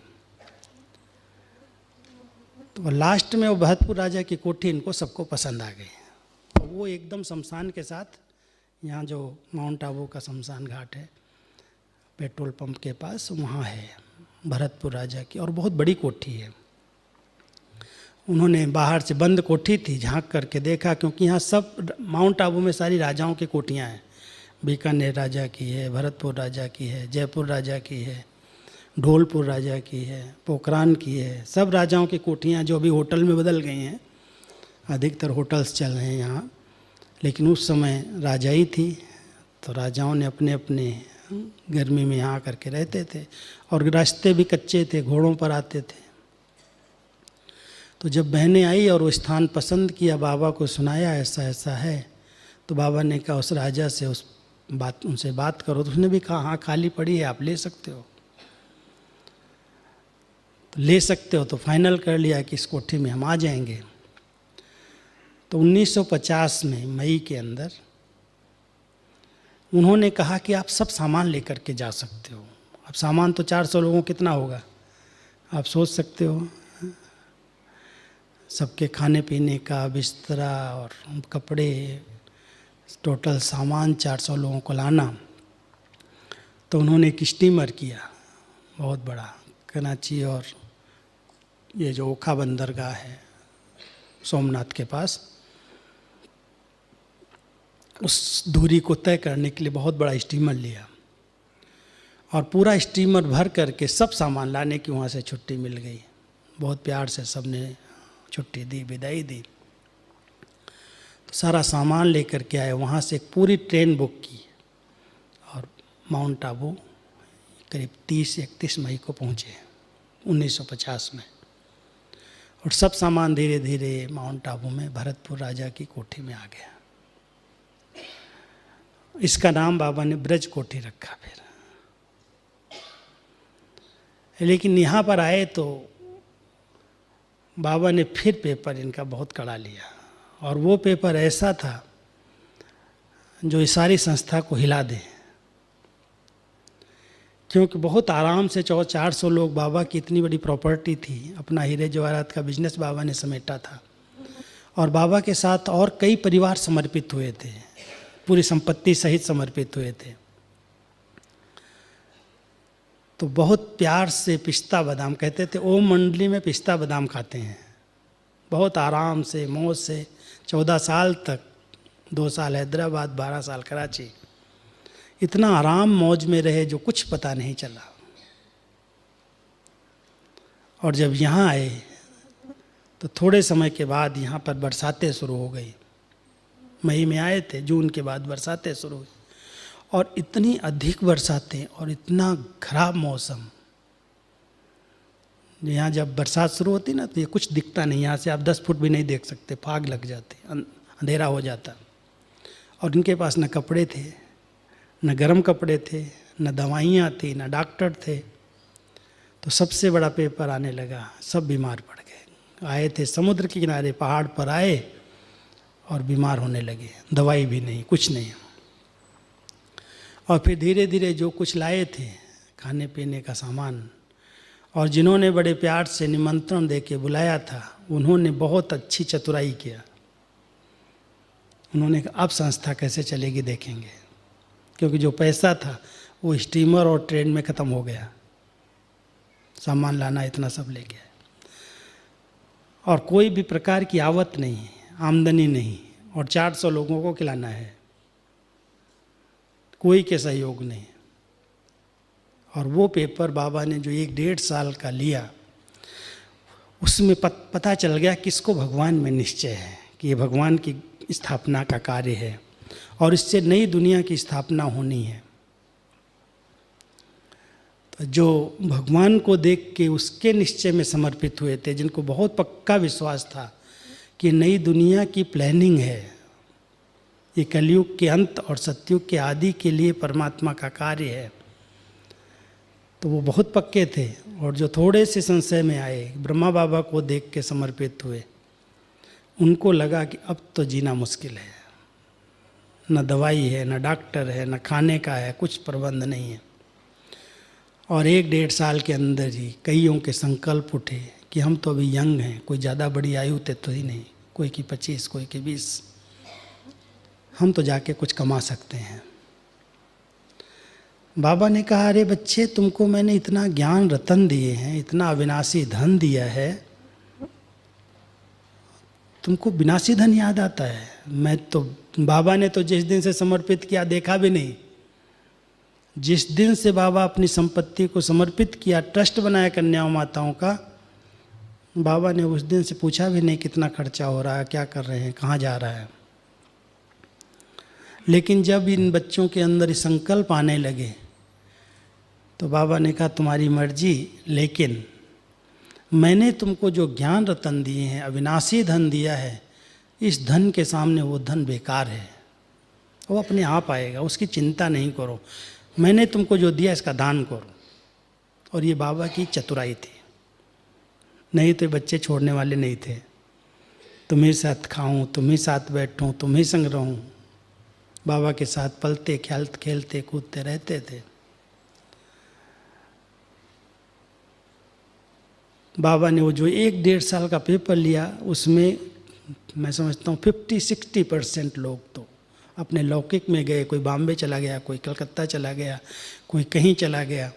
तो लास्ट में वो भरतपुर राजा की कोठी इनको सबको पसंद आ गई। तो वो एकदम शमशान के साथ, यहाँ जो माउंट आबू का शमशान घाट है पेट्रोल पंप के पास, वहाँ है भरतपुर राजा की, और बहुत बड़ी कोठी है। उन्होंने बाहर से, बंद कोठी थी, झांक करके देखा, क्योंकि यहाँ सब माउंट आबू में सारी राजाओं की कोठियाँ हैं, बीकानेर राजा की है, भरतपुर राजा की है, जयपुर राजा की है, ढोलपुर राजा की है, पोखरान की है। सब राजाओं की कोठियाँ जो अभी होटल में बदल गई हैं, अधिकतर होटल्स चल रहे हैं यहाँ, लेकिन उस समय राजाई थी। तो राजाओं ने अपने अपने गर्मी में यहाँ आकर के रहते थे, और रास्ते भी कच्चे थे, घोड़ों पर आते थे। तो जब बहनें आई और वो स्थान पसंद किया, बाबा को सुनाया ऐसा ऐसा है, तो बाबा ने कहा उस राजा से उनसे बात करो। तो उसने भी कहा हाँ खाली पड़ी है, आप ले सकते हो। तो ले सकते हो तो फाइनल कर लिया कि इस कोठी में हम आ जाएंगे। तो 1950 में मई के अंदर उन्होंने कहा कि आप सब सामान लेकर के जा सकते हो। अब सामान तो 400 लोगों कितना होगा आप सोच सकते हो। सबके खाने पीने का, बिस्तरा और कपड़े, टोटल सामान 400 लोगों को लाना। तो उन्होंने एक स्टीमर किया बहुत बड़ा, कराची और ये जो ओखा बंदरगाह है सोमनाथ के पास, उस दूरी को तय करने के लिए बहुत बड़ा स्टीमर लिया, और पूरा स्टीमर भर करके सब सामान लाने की वहाँ से छुट्टी मिल गई। बहुत प्यार से सबने छुट्टी दी, विदाई दी। तो सारा सामान लेकर के आए, वहाँ से एक पूरी ट्रेन बुक की और माउंट आबू करीब 30-31 मई को पहुँचे 1950 में। और सब सामान धीरे धीरे माउंट आबू में भरतपुर राजा की कोठी में आ गया। इसका नाम बाबा ने ब्रज कोठी रखा फिर। लेकिन यहाँ पर आए तो बाबा ने फिर पेपर इनका बहुत कड़ा लिया, और वो पेपर ऐसा था जो इस सारी संस्था को हिला दे। क्योंकि बहुत आराम से 400 लोग, बाबा की इतनी बड़ी प्रॉपर्टी थी, अपना हीरे जवाहरात का बिजनेस बाबा ने समेटा था, और बाबा के साथ और कई परिवार समर्पित हुए थे, पूरी संपत्ति सहित समर्पित हुए थे। तो बहुत प्यार से पिस्ता बादाम, कहते थे ओम मंडली में पिस्ता बादाम खाते हैं, बहुत आराम से मौज से 14 साल तक, 2 साल हैदराबाद, 12 साल कराची, इतना आराम मौज में रहे जो कुछ पता नहीं चला। और जब यहाँ आए तो थोड़े समय के बाद यहाँ पर बरसातें शुरू हो गई। मई में आए थे, जून के बाद बरसातें शुरू हुई, और इतनी अधिक बरसातें और इतना खराब मौसम। यहाँ जब बरसात शुरू होती ना तो ये कुछ दिखता नहीं, यहाँ से आप 10 फुट भी नहीं देख सकते, फाग लग जाते, अंधेरा हो जाता। और इनके पास न कपड़े थे, न गर्म कपड़े थे, न दवाइयाँ थी, न डॉक्टर थे। तो सबसे बड़ा पेपर आने लगा, सब बीमार पड़ गए। आए थे समुद्र के किनारे, पहाड़ पर आए और बीमार होने लगे, दवाई भी नहीं, कुछ नहीं। और फिर धीरे धीरे जो कुछ लाए थे खाने पीने का सामान, और जिन्होंने बड़े प्यार से निमंत्रण दे के बुलाया था, उन्होंने बहुत अच्छी चतुराई किया। उन्होंने कहा अब संस्था कैसे चलेगी देखेंगे, क्योंकि जो पैसा था वो स्टीमर और ट्रेन में ख़त्म हो गया, सामान लाना इतना सब ले गया, और कोई भी प्रकार की आवत नहीं, आमदनी नहीं, और 400 लोगों को खिलाना है, कोई के सहयोग नहीं। और वो पेपर बाबा ने जो 1-1.5 साल का लिया, उसमें पता चल गया किसको भगवान में निश्चय है कि ये भगवान की स्थापना का कार्य है, और इससे नई दुनिया की स्थापना होनी है। तो जो भगवान को देख के उसके निश्चय में समर्पित हुए थे, जिनको बहुत पक्का विश्वास था कि नई दुनिया की प्लानिंग है, ये कलयुग के अंत और सतयुग के आदि के लिए परमात्मा का कार्य है, तो वो बहुत पक्के थे। और जो थोड़े से संशय में आए, ब्रह्मा बाबा को देख के समर्पित हुए, उनको लगा कि अब तो जीना मुश्किल है, न दवाई है, न डॉक्टर है, न खाने का है, कुछ प्रबंध नहीं है। और 1-1.5 साल के अंदर ही कईयों के संकल्प उठे कि हम तो अभी यंग हैं, कोई ज़्यादा बड़ी आयु तो ही नहीं, कोई की 25, कोई की 20, हम तो जाके कुछ कमा सकते हैं। बाबा ने कहा अरे बच्चे, तुमको मैंने इतना ज्ञान रतन दिए हैं, इतना अविनाशी धन दिया है, तुमको विनाशी धन याद आता है? मैं तो, बाबा ने तो जिस दिन से समर्पित किया देखा भी नहीं। जिस दिन से बाबा अपनी संपत्ति को समर्पित किया, ट्रस्ट बनाया कन्याओं माताओं का, बाबा ने उस दिन से पूछा भी नहीं कितना खर्चा हो रहा है, क्या कर रहे हैं, कहाँ जा रहा है। लेकिन जब इन बच्चों के अंदर संकल्प आने लगे तो बाबा ने कहा तुम्हारी मर्जी, लेकिन मैंने तुमको जो ज्ञान रतन दिए हैं, अविनाशी धन दिया है, इस धन के सामने वो धन बेकार है, वो अपने आप आएगा, उसकी चिंता नहीं करो। मैंने तुमको जो दिया इसका दान करो। और ये बाबा की चतुराई थी, नहीं तो बच्चे छोड़ने वाले नहीं थे। तुम्हें साथ खाऊं, तुम्हें साथ बैठूं, तुम्हें संग रहूं, बाबा के साथ पलते खेलते कूदते रहते थे। बाबा ने वो जो 1-1.5 साल का पेपर लिया, उसमें मैं समझता हूँ 50-60% लोग तो अपने लौकिक में गए। कोई बॉम्बे चला गया, कोई कलकत्ता चला गया, कोई कहीं चला गया।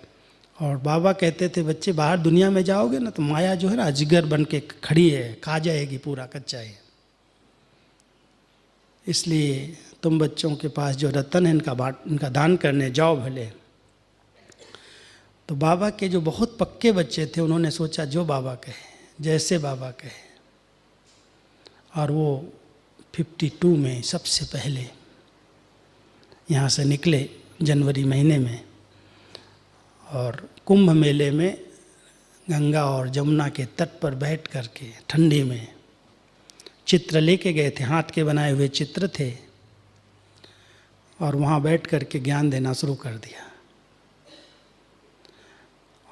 और बाबा कहते थे बच्चे बाहर दुनिया में जाओगे ना तो माया जो है ना अजगर बन के खड़ी है, खा जाएगी पूरा कच्चा है। इसलिए तुम बच्चों के पास जो रतन है इनका दान करने जाओ भले। तो बाबा के जो बहुत पक्के बच्चे थे उन्होंने सोचा जो बाबा कहे, जैसे बाबा कहे। और वो 52 में सबसे पहले यहाँ से निकले जनवरी महीने में, और कुंभ मेले में गंगा और जमुना के तट पर बैठ करके ठंडी में चित्र लेके गए थे, हाथ के बनाए हुए चित्र थे, और वहाँ बैठ करके ज्ञान देना शुरू कर दिया।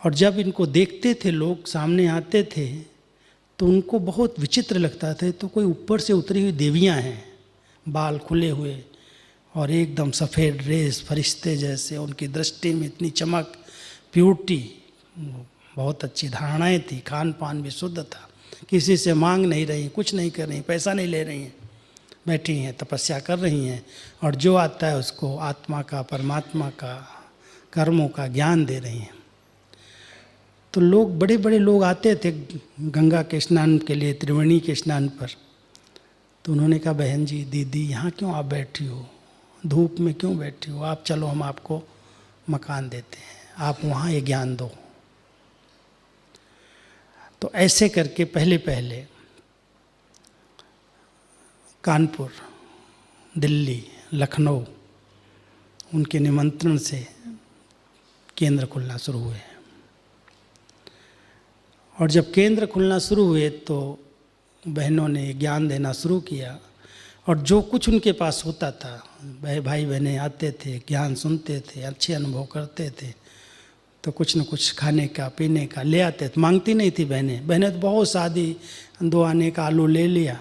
और जब इनको देखते थे लोग, सामने आते थे, तो उनको बहुत विचित्र लगता था। तो कोई ऊपर से उतरी हुई देवियाँ हैं, बाल खुले हुए और एकदम सफ़ेद ड्रेस, फरिश्ते जैसे, उनकी दृष्टि में इतनी चमक, प्योरिटी, बहुत अच्छी धारणाएं थी, खान पान भी शुद्ध था, किसी से मांग नहीं रही, कुछ नहीं कर रही, पैसा नहीं ले रही हैं, बैठी हैं, तपस्या कर रही हैं, और जो आता है उसको आत्मा का, परमात्मा का, कर्मों का ज्ञान दे रही हैं। तो लोग, बड़े बड़े लोग आते थे गंगा के स्नान के लिए, त्रिवेणी के स्नान पर। तो उन्होंने कहा बहन जी, दीदी, यहाँ क्यों आप बैठी हो, धूप में क्यों बैठी हो, आप चलो हम आपको मकान देते हैं, आप वहाँ ये ज्ञान दो। तो ऐसे करके पहले पहले कानपुर, दिल्ली, लखनऊ, उनके निमंत्रण से केंद्र खुलना शुरू हुए। और जब केंद्र खुलना शुरू हुए तो बहनों ने ज्ञान देना शुरू किया, और जो कुछ उनके पास होता था, भाई बहनें आते थे, ज्ञान सुनते थे, अच्छे अनुभव करते थे, तो कुछ न कुछ खाने का पीने का ले आते थे। मांगती नहीं थी बहनें तो बहुत सादी, 2 आने का आलू ले लिया,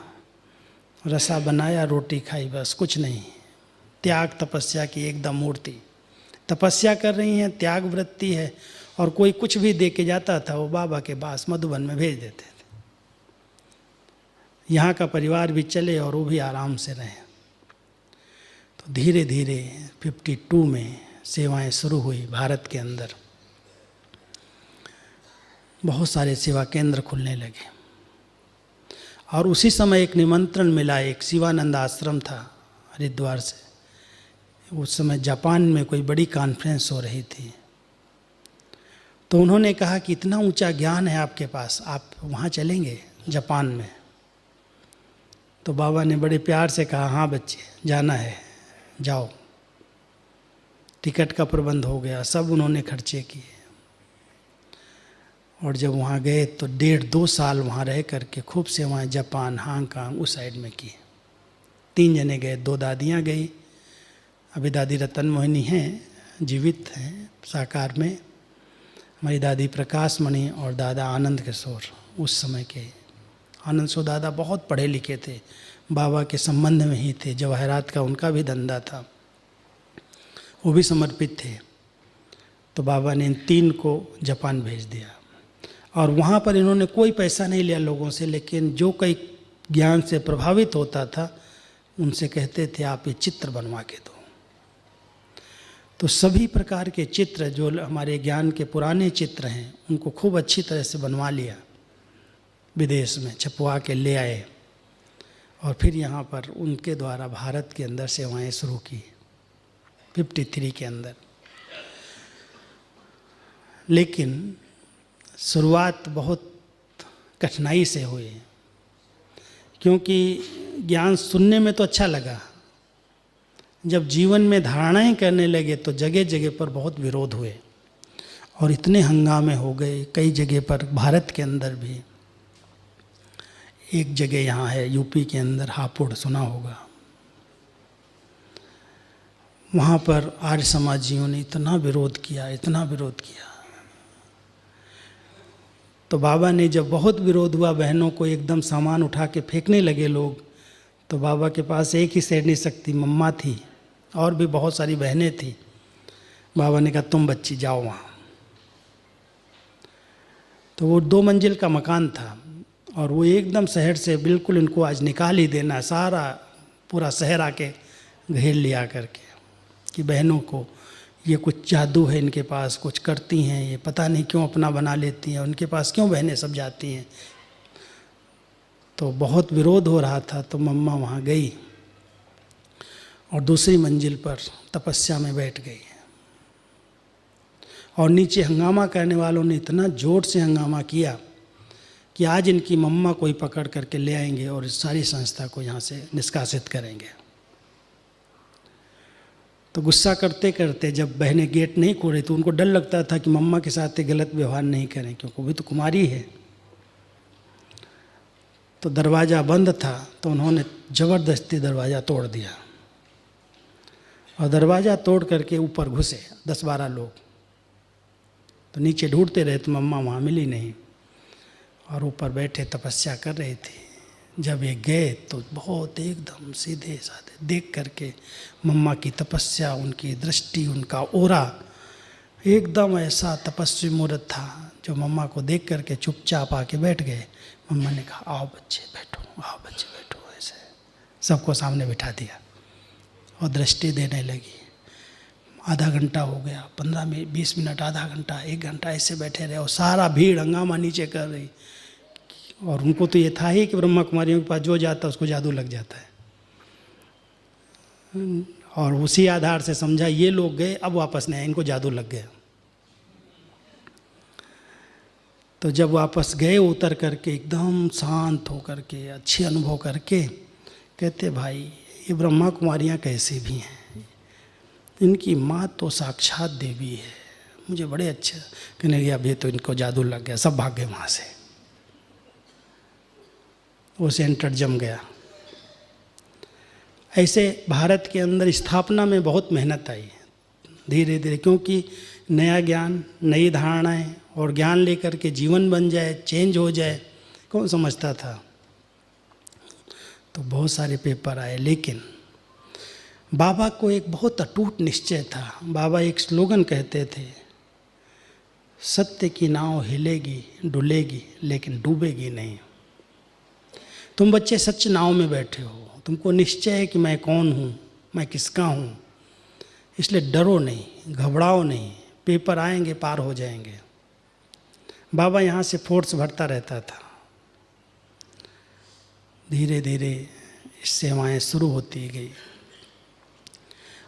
रसा बनाया, रोटी खाई, बस कुछ नहीं। त्याग तपस्या की एकदम मूर्ति, तपस्या कर रही हैं, त्याग वृत्ति है। और कोई कुछ भी दे के जाता था वो बाबा के पास मधुबन में भेज देते थे। यहाँ का परिवार भी चले और वो भी आराम से रहे। तो धीरे धीरे 52 में सेवाएं शुरू हुई भारत के अंदर, बहुत सारे सेवा केंद्र खुलने लगे। और उसी समय एक निमंत्रण मिला, एक शिवानंद आश्रम था हरिद्वार से, उस समय जापान में कोई बड़ी कॉन्फ्रेंस हो रही थी। तो उन्होंने कहा कि इतना ऊंचा ज्ञान है आपके पास, आप वहाँ चलेंगे जापान में। तो बाबा ने बड़े प्यार से कहा हाँ बच्चे, जाना है, जाओ। टिकट का प्रबंध हो गया, सब उन्होंने खर्चे किए। और जब वहाँ गए तो 1.5-2 साल वहाँ रह करके खूब सेवाएं जापान, हांगकांग, उस साइड में की। 3 जने गए, 2 दादियाँ गई। अभी दादी रतन मोहिनी हैं, जीवित हैं साकार में। हमारी दादी प्रकाश मणि और दादा आनंद किशोर, उस समय के आनंद सो दादा बहुत पढ़े लिखे थे, बाबा के संबंध में ही थे, जवाहरात का उनका भी धंधा था, वो भी समर्पित थे। तो बाबा ने इन 3 को जापान भेज दिया। और वहाँ पर इन्होंने कोई पैसा नहीं लिया लोगों से, लेकिन जो कई ज्ञान से प्रभावित होता था उनसे कहते थे आप ये चित्र बनवा के दो। तो सभी प्रकार के चित्र जो हमारे ज्ञान के पुराने चित्र हैं उनको खूब अच्छी तरह से बनवा लिया, विदेश में छपवा के ले आए। और फिर यहाँ पर उनके द्वारा भारत के अंदर सेवाएं शुरू की 53 के अंदर। लेकिन शुरुआत बहुत कठिनाई से हुई, क्योंकि ज्ञान सुनने में तो अच्छा लगा, जब जीवन में धारणाएं करने लगे तो जगह जगह पर बहुत विरोध हुए और इतने हंगामे हो गए कई जगह पर, भारत के अंदर भी। एक जगह यहाँ है यूपी के अंदर, हापुड़, सुना होगा। वहाँ पर आर्य समाजियों ने इतना विरोध किया, इतना विरोध किया। तो बाबा ने जब बहुत विरोध हुआ, बहनों को एकदम सामान उठा के फेंकने लगे लोग, तो बाबा के पास एक ही शैरणी शक्ति मम्मा थी और भी बहुत सारी बहनें थी। बाबा ने कहा तुम बच्ची जाओ वहाँ। तो वो 2 मंजिल का मकान था और वो एकदम शहर से बिल्कुल इनको आज निकाल ही देना, सारा पूरा शहर आके घेर लिया करके कि बहनों को ये कुछ जादू है इनके पास, कुछ करती हैं, ये पता नहीं क्यों अपना बना लेती हैं, उनके पास क्यों बहनें सब जाती हैं। तो बहुत विरोध हो रहा था, तो मम्मा वहाँ गई और दूसरी मंजिल पर तपस्या में बैठ गई। और नीचे हंगामा करने वालों ने इतना जोर से हंगामा किया कि आज इनकी मम्मा को ही पकड़ करके ले आएंगे और इस सारी संस्था को यहाँ से निष्कासित करेंगे। तो गुस्सा करते करते जब बहनें गेट नहीं खोले तो उनको डर लगता था कि मम्मा के साथ गलत व्यवहार नहीं करें, क्योंकि वो भी तो कुमारी है। तो दरवाज़ा बंद था, तो उन्होंने ज़बरदस्ती दरवाज़ा तोड़ दिया और दरवाज़ा तोड़ करके ऊपर घुसे 10-12 लोग। तो नीचे ढूंढते रहे तो मम्मा वहाँ मिली नहीं और ऊपर बैठे तपस्या कर रहे थे। जब ये गए तो बहुत एकदम सीधे साधे देख करके मम्मा की तपस्या, उनकी दृष्टि, उनका ओरा एकदम ऐसा तपस्वी मूर्त था, जो मम्मा को देख करके चुपचाप आके बैठ गए। मम्मा ने कहा आओ बच्चे बैठो, आओ बच्चे बैठो, ऐसे सबको सामने बिठा दिया और दृष्टि देने लगी। आधा घंटा हो गया, 15 मिनट, 20 मिनट, आधा घंटा, 1 घंटा ऐसे बैठे रहे और सारा भीड़ हंगामा नीचे कर रही। और उनको तो ये था ही कि ब्रह्मा कुमारियों के पास जो जाता है उसको जादू लग जाता है। और उसी आधार से समझा ये लोग गए, अब वापस नहीं आए, इनको जादू लग गया। तो जब वापस गए उतर करके एकदम शांत हो करके, अच्छे अनुभव करके, कहते भाई ये ब्रह्मा कुमारियाँ कैसे भी हैं, इनकी माँ तो साक्षात देवी है। मुझे बड़े अच्छे कहने लगे अब ये तो इनको जादू लग गया, सब भाग गए वहाँ से। वो सेंटर जम गया। ऐसे भारत के अंदर स्थापना में बहुत मेहनत आई धीरे धीरे, क्योंकि नया ज्ञान, नई धारणाएं और ज्ञान लेकर के जीवन बन जाए, चेंज हो जाए, कौन समझता था। तो बहुत सारे पेपर आए, लेकिन बाबा को एक बहुत अटूट निश्चय था। बाबा एक स्लोगन कहते थे, सत्य की नाव हिलेगी डुलेगी लेकिन डूबेगी नहीं। तुम बच्चे सच नाव में बैठे हो, तुमको निश्चय है कि मैं कौन हूँ, मैं किसका हूँ, इसलिए डरो नहीं, घबराओ नहीं, पेपर आएंगे, पार हो जाएंगे। बाबा यहाँ से फोर्स भरता रहता था। धीरे धीरे सेवाएं शुरू होती गई।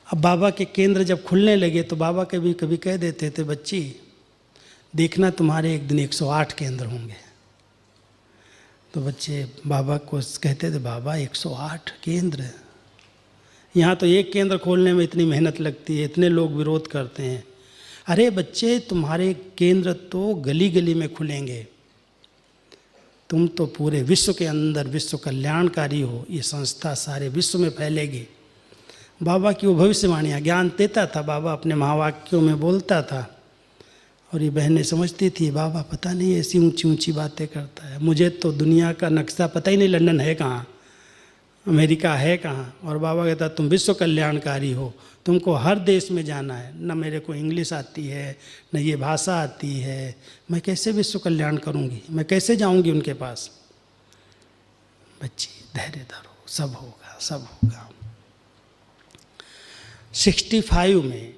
अब बाबा के केंद्र जब खुलने लगे तो बाबा कभी कभी कह देते थे, बच्ची देखना तुम्हारे एक दिन 108 केंद्र होंगे। तो बच्चे बाबा को कहते थे, बाबा 108 केंद्र, यहाँ तो एक केंद्र खोलने में इतनी मेहनत लगती है, इतने लोग विरोध करते हैं। अरे बच्चे तुम्हारे केंद्र तो गली गली में खुलेंगे, तुम तो पूरे विश्व के अंदर विश्व कल्याणकारी हो, ये संस्था सारे विश्व में फैलेगी। बाबा की वो भविष्यवाणियाँ ज्ञान देता था, बाबा अपने महावाक्यों में बोलता था और ये बहनें समझती थी बाबा पता नहीं ऐसी ऊंची ऊंची बातें करता है, मुझे तो दुनिया का नक्शा पता ही नहीं, लंदन है कहाँ, अमेरिका है कहाँ। और बाबा कहता तुम विश्व कल्याणकारी हो, तुमको हर देश में जाना है। न मेरे को इंग्लिश आती है, न ये भाषा आती है, मैं कैसे विश्व कल्याण करूँगी, मैं कैसे जाऊँगी उनके पास। बच्ची धैर्य धरो, सब होगा, सब होगा। 65 में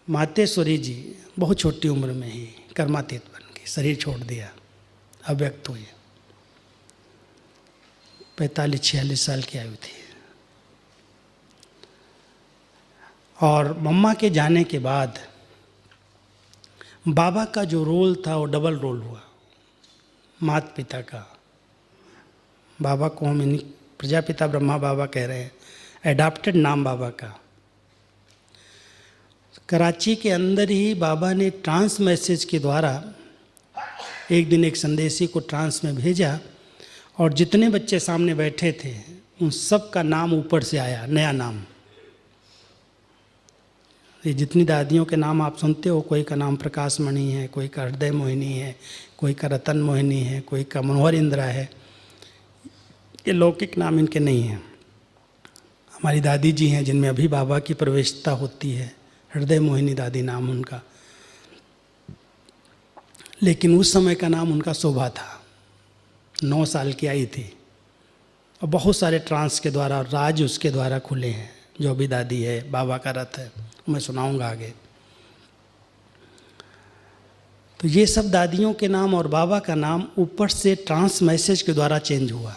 मातेश्वरी जी बहुत छोटी उम्र में ही कर्मातीत बन गई, शरीर छोड़ दिया, अव्यक्त हुई। 45-46 साल की आयु थी। और मम्मा के जाने के बाद बाबा का जो रोल था वो डबल रोल हुआ, माता पिता का। बाबा को हम इन्हीं प्रजापिता ब्रह्मा बाबा कह रहे हैं, एडाप्टेड नाम बाबा का। कराची के अंदर ही बाबा ने ट्रांस मैसेज के द्वारा एक दिन एक संदेशी को ट्रांस में भेजा, और जितने बच्चे सामने बैठे थे उन सब का नाम ऊपर से आया, नया नाम। ये जितनी दादियों के नाम आप सुनते हो, कोई का नाम प्रकाश मणि है, कोई का हृदय मोहिनी है, कोई का रतन मोहिनी है, कोई का मनोहर इंदिरा है, ये लौकिक नाम इनके नहीं हैं। हमारी दादी जी हैं जिनमें अभी बाबा की प्रवेशता होती है, हृदय मोहिनी दादी नाम उनका। लेकिन उस समय का नाम उनका शोभा था। 9 साल की आई थी, और बहुत सारे ट्रांस के द्वारा, राज उसके द्वारा खुले हैं। जो भी दादी है, बाबा का रथ है, मैं सुनाऊंगा आगे। तो ये सब दादियों के नाम और बाबा का नाम ऊपर से ट्रांस मैसेज के द्वारा चेंज हुआ।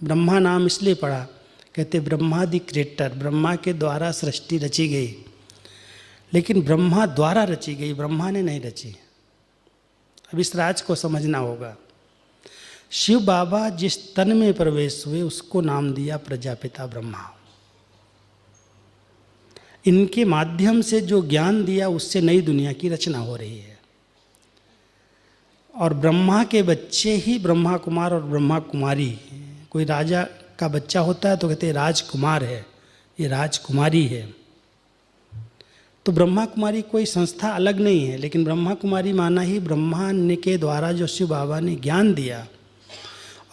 ब्रह्मा नाम इसलिए पड़ा, कहते ब्रह्मा द क्रिएटर, ब्रह्मा के द्वारा सृष्टि रची गई, लेकिन ब्रह्मा द्वारा रची गई, ब्रह्मा ने नहीं रची। अब इस राज को समझना होगा। शिव बाबा जिस तन में प्रवेश हुए उसको नाम दिया प्रजापिता ब्रह्मा। इनके माध्यम से जो ज्ञान दिया उससे नई दुनिया की रचना हो रही है। और ब्रह्मा के बच्चे ही ब्रह्मा कुमार और ब्रह्मा कुमारी। कोई राजा का बच्चा होता है तो कहते हैं राजकुमार है, ये राजकुमारी है। तो ब्रह्मा कुमारी कोई संस्था अलग नहीं है, लेकिन ब्रह्मा कुमारी माना ही ब्रह्मा ने के द्वारा जो शिव बाबा ने ज्ञान दिया,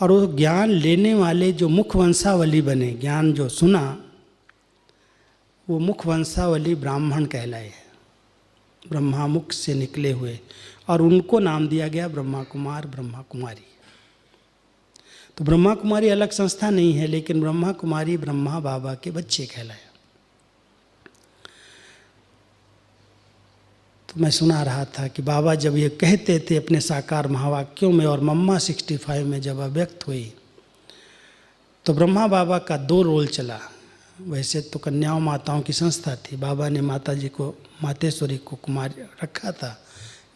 और वो ज्ञान लेने वाले जो मुख वंशावली बने, ज्ञान जो सुना, वो मुख वंशावली ब्राह्मण कहलाए, ब्रह्मा मुख से निकले हुए, और उनको नाम दिया गया ब्रह्मा कुमार, ब्रह्मा कुमारी। तो ब्रह्मा कुमारी अलग संस्था नहीं है, लेकिन ब्रह्मा कुमारी ब्रह्मा बाबा के बच्चे कहलाए। तो मैं सुना रहा था कि बाबा जब ये कहते थे अपने साकार महावाक्यों में, और मम्मा 65 में जब अव्यक्त हुई, तो ब्रह्मा बाबा का 2 रोल चला। वैसे तो कन्याओं माताओं की संस्था थी, बाबा ने माता जी को, मातेश्वरी को कुमार रखा था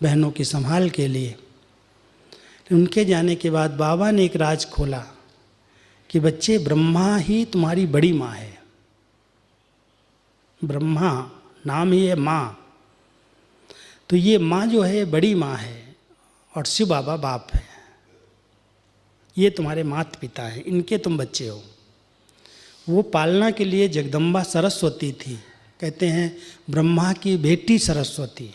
बहनों की संभाल के लिए। उनके जाने के बाद बाबा ने एक राज खोला कि बच्चे, ब्रह्मा ही तुम्हारी बड़ी माँ है। ब्रह्मा नाम ही है माँ, तो ये माँ जो है बड़ी माँ है, और शिव बाबा बाप है। ये तुम्हारे माता पिता हैं, इनके तुम बच्चे हो। वो पालना के लिए जगदम्बा सरस्वती थी। कहते हैं ब्रह्मा की बेटी सरस्वती।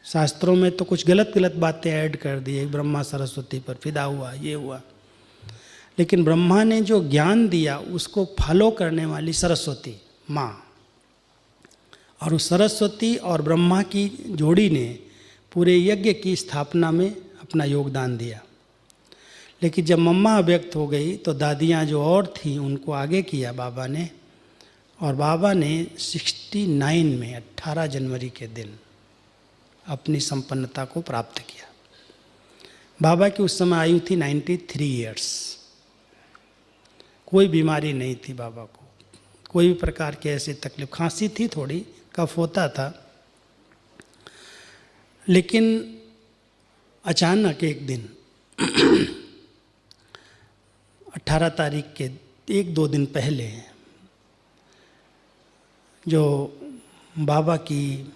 शास्त्रों में तो कुछ गलत गलत बातें ऐड कर दी, ब्रह्मा सरस्वती पर फिदा हुआ, ये हुआ। लेकिन ब्रह्मा ने जो ज्ञान दिया उसको फॉलो करने वाली सरस्वती माँ, और उस सरस्वती और ब्रह्मा की जोड़ी ने पूरे यज्ञ की स्थापना में अपना योगदान दिया। लेकिन जब मम्मा अव्यक्त हो गई तो दादियाँ जो और थीं उनको आगे किया बाबा ने, और बाबा ने 69 में 18 जनवरी के दिन अपनी संपन्नता को प्राप्त किया। बाबा की उस समय आयु थी 93 ईयर्स। कोई बीमारी नहीं थी बाबा को, कोई भी प्रकार की ऐसी तकलीफ, खांसी थी थोड़ी, कफ होता था, लेकिन अचानक एक दिन 18 तारीख के 1-2 दिन पहले जो बाबा की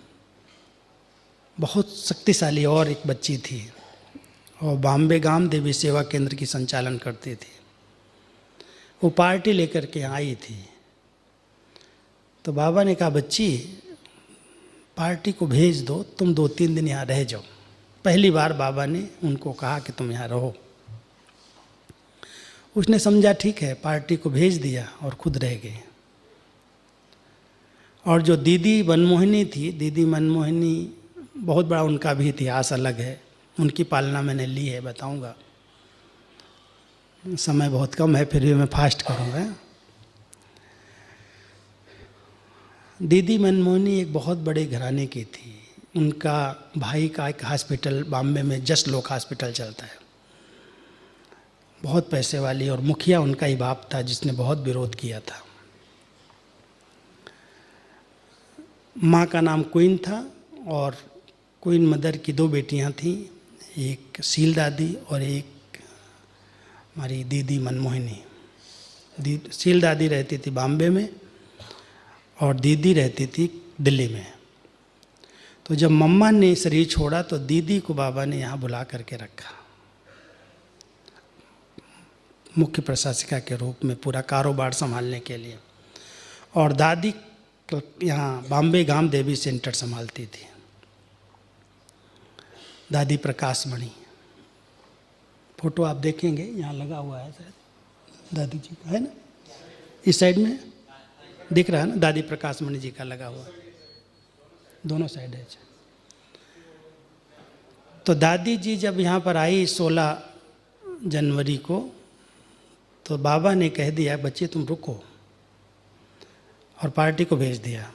बहुत शक्तिशाली और एक बच्ची थी, और बॉम्बे गाम देवी सेवा केंद्र की संचालन करती थी, वो पार्टी लेकर के आई थी। तो बाबा ने कहा, बच्ची पार्टी को भेज दो, तुम 2-3 दिन यहाँ रह जाओ। पहली बार बाबा ने उनको कहा कि तुम यहाँ रहो। उसने समझा ठीक है, पार्टी को भेज दिया और खुद रह गए। और जो दीदी मनमोहिनी थी, दीदी मनमोहिनी बहुत बड़ा उनका भी इतिहास अलग है, उनकी पालना मैंने ली है, बताऊंगा। समय बहुत कम है, फिर भी मैं फास्ट करूँगा। दीदी मनमोहिनी एक बहुत बड़े घराने की थी। उनका भाई का एक हॉस्पिटल बॉम्बे में जस्ट लोक हॉस्पिटल चलता है, बहुत पैसे वाली, और मुखिया उनका ही बाप था जिसने बहुत विरोध किया था। माँ का नाम क्वीन था और क्वीन मदर की 2 बेटियां थीं, एक शील दादी और एक हमारी दीदी मनमोहिनी। शील दादी रहती थी बॉम्बे में और दीदी रहती थी दिल्ली में। तो जब मम्मा ने शरीर छोड़ा तो दीदी को बाबा ने यहाँ बुला करके रखा मुख्य प्रशासिका के रूप में, पूरा कारोबार संभालने के लिए। और दादी यहाँ बॉम्बे गाम देवी सेंटर संभालती थी, दादी प्रकाश मणि। फोटो आप देखेंगे यहाँ लगा हुआ है शायद दादी जी का, है ना, इस साइड में दिख रहा है ना, दादी प्रकाश मणि जी का लगा हुआ, दोनों साइड है। तो दादी जी जब यहाँ पर आई 16 जनवरी को, तो बाबा ने कह दिया बच्चे तुम रुको, और पार्टी को भेज दिया।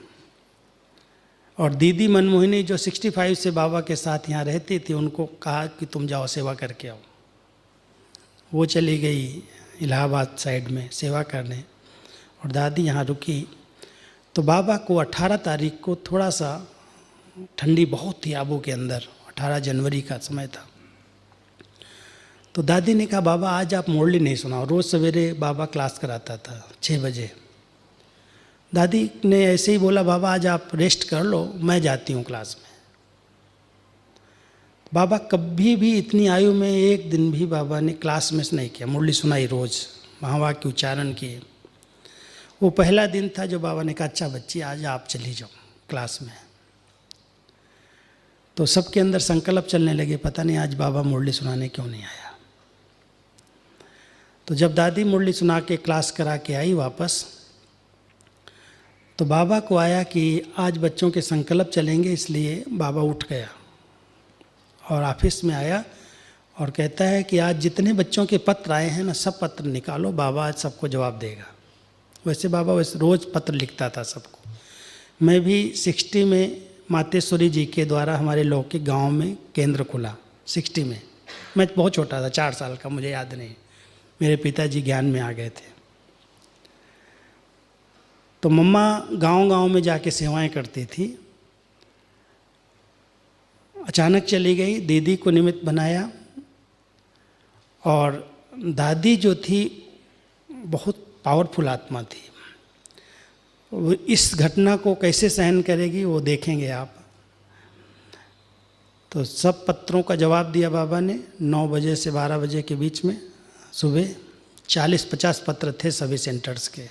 और दीदी मनमोहिनी जो 65 से बाबा के साथ यहाँ रहती थी, उनको कहा कि तुम जाओ सेवा करके आओ। वो चली गई इलाहाबाद साइड में सेवा करने, और दादी यहाँ रुकी। तो बाबा को 18 तारीख को थोड़ा सा ठंडी बहुत थी आबू के अंदर, 18 जनवरी का समय था। तो दादी ने कहा बाबा आज आप मुरली नहीं सुनाओ। रोज़ सवेरे बाबा क्लास कराता था 6 बजे। दादी ने ऐसे ही बोला बाबा आज आप रेस्ट कर लो, मैं जाती हूँ क्लास में। बाबा कभी भी इतनी आयु में एक दिन भी बाबा ने क्लास मिस नहीं किया, मुरली सुनाई रोज़, महावाक्य उच्चारण किए। वो पहला दिन था जो बाबा ने कहा अच्छा बच्ची आज आप चली जाओ क्लास में। तो सबके अंदर संकल्प चलने लगे, पता नहीं आज बाबा मुरली सुनाने क्यों नहीं आया। तो जब दादी मुरली सुना के क्लास करा के आई वापस, तो बाबा को आया कि आज बच्चों के संकल्प चलेंगे, इसलिए बाबा उठ गया और ऑफिस में आया और कहता है कि आज जितने बच्चों के पत्र आए हैं ना, सब पत्र निकालो, बाबा आज सबको जवाब देगा। वैसे बाबा वैसे रोज़ पत्र लिखता था सबको। मैं भी 60 में मातेश्वरी जी के द्वारा हमारे लौकिक गांव में केंद्र खुला 60 में। मैं बहुत छोटा था, 4 साल का, मुझे याद नहीं। मेरे पिताजी ज्ञान में आ गए थे। तो मम्मा गांव-गांव में जाके सेवाएं करती थी। अचानक चली गई, दीदी को निमित्त बनाया। और दादी जो थी बहुत पावरफुल आत्मा थी। वो इस घटना को कैसे सहन करेगी वो देखेंगे आप। तो सब पत्रों का जवाब दिया बाबा ने 9 बजे से 12 बजे के बीच में सुबह। 40-50 पत्र थे सभी सेंटर्स के।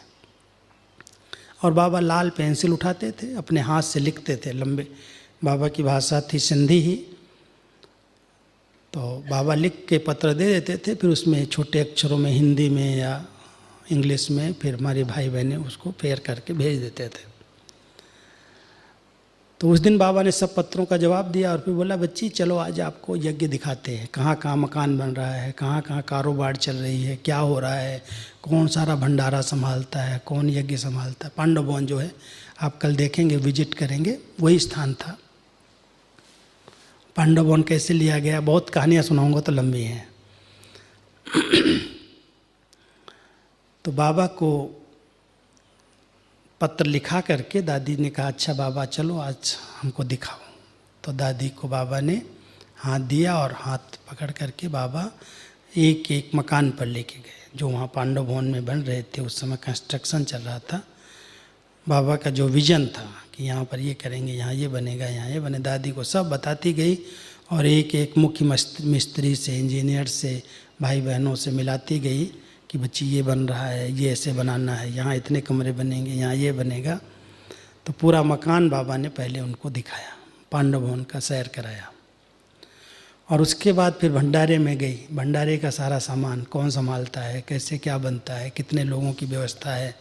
और बाबा लाल पेंसिल उठाते थे, अपने हाथ से लिखते थे। लंबे, बाबा की भाषा थी सिंधी ही, तो बाबा लिख के पत्र दे देते थे। फिर उसमें छोटे अक्षरों में हिंदी में या इंग्लिश में फिर हमारे भाई बहनें उसको फेर करके भेज देते थे। तो उस दिन बाबा ने सब पत्रों का जवाब दिया और फिर बोला बच्ची चलो आज आपको यज्ञ दिखाते हैं, कहाँ कहाँ मकान बन रहा है, कहाँ कहाँ कारोबार चल रही है, क्या हो रहा है, कौन सारा भंडारा संभालता है, कौन यज्ञ संभालता है। पांडव भवन जो है आप कल देखेंगे, विजिट करेंगे, वही स्थान था। पांडव भवन कैसे लिया गया, बहुत कहानियाँ सुनाऊंगा तो लंबी हैं। तो बाबा को पत्र लिखा करके दादी ने कहा अच्छा बाबा चलो आज हमको दिखाओ। तो दादी को बाबा ने हाथ दिया और हाथ पकड़ करके बाबा एक एक मकान पर लेके गए जो वहाँ पांडव भवन में बन रहे थे। उस समय कंस्ट्रक्शन चल रहा था। बाबा का जो विजन था कि यहाँ पर ये करेंगे, यहाँ ये बनेगा, यहाँ ये बने, दादी को सब बताती गई और एक एक मुख्य मिस्त्री से, इंजीनियर से, भाई बहनों से मिलाती गई कि बच्ची ये बन रहा है, ये ऐसे बनाना है, यहाँ इतने कमरे बनेंगे, यहाँ ये बनेगा। तो पूरा मकान बाबा ने पहले उनको दिखाया, पांडव भवन का सैर कराया। और उसके बाद फिर भंडारे में गई। भंडारे का सारा सामान कौन संभालता है, कैसे क्या बनता है, कितने लोगों की व्यवस्था है।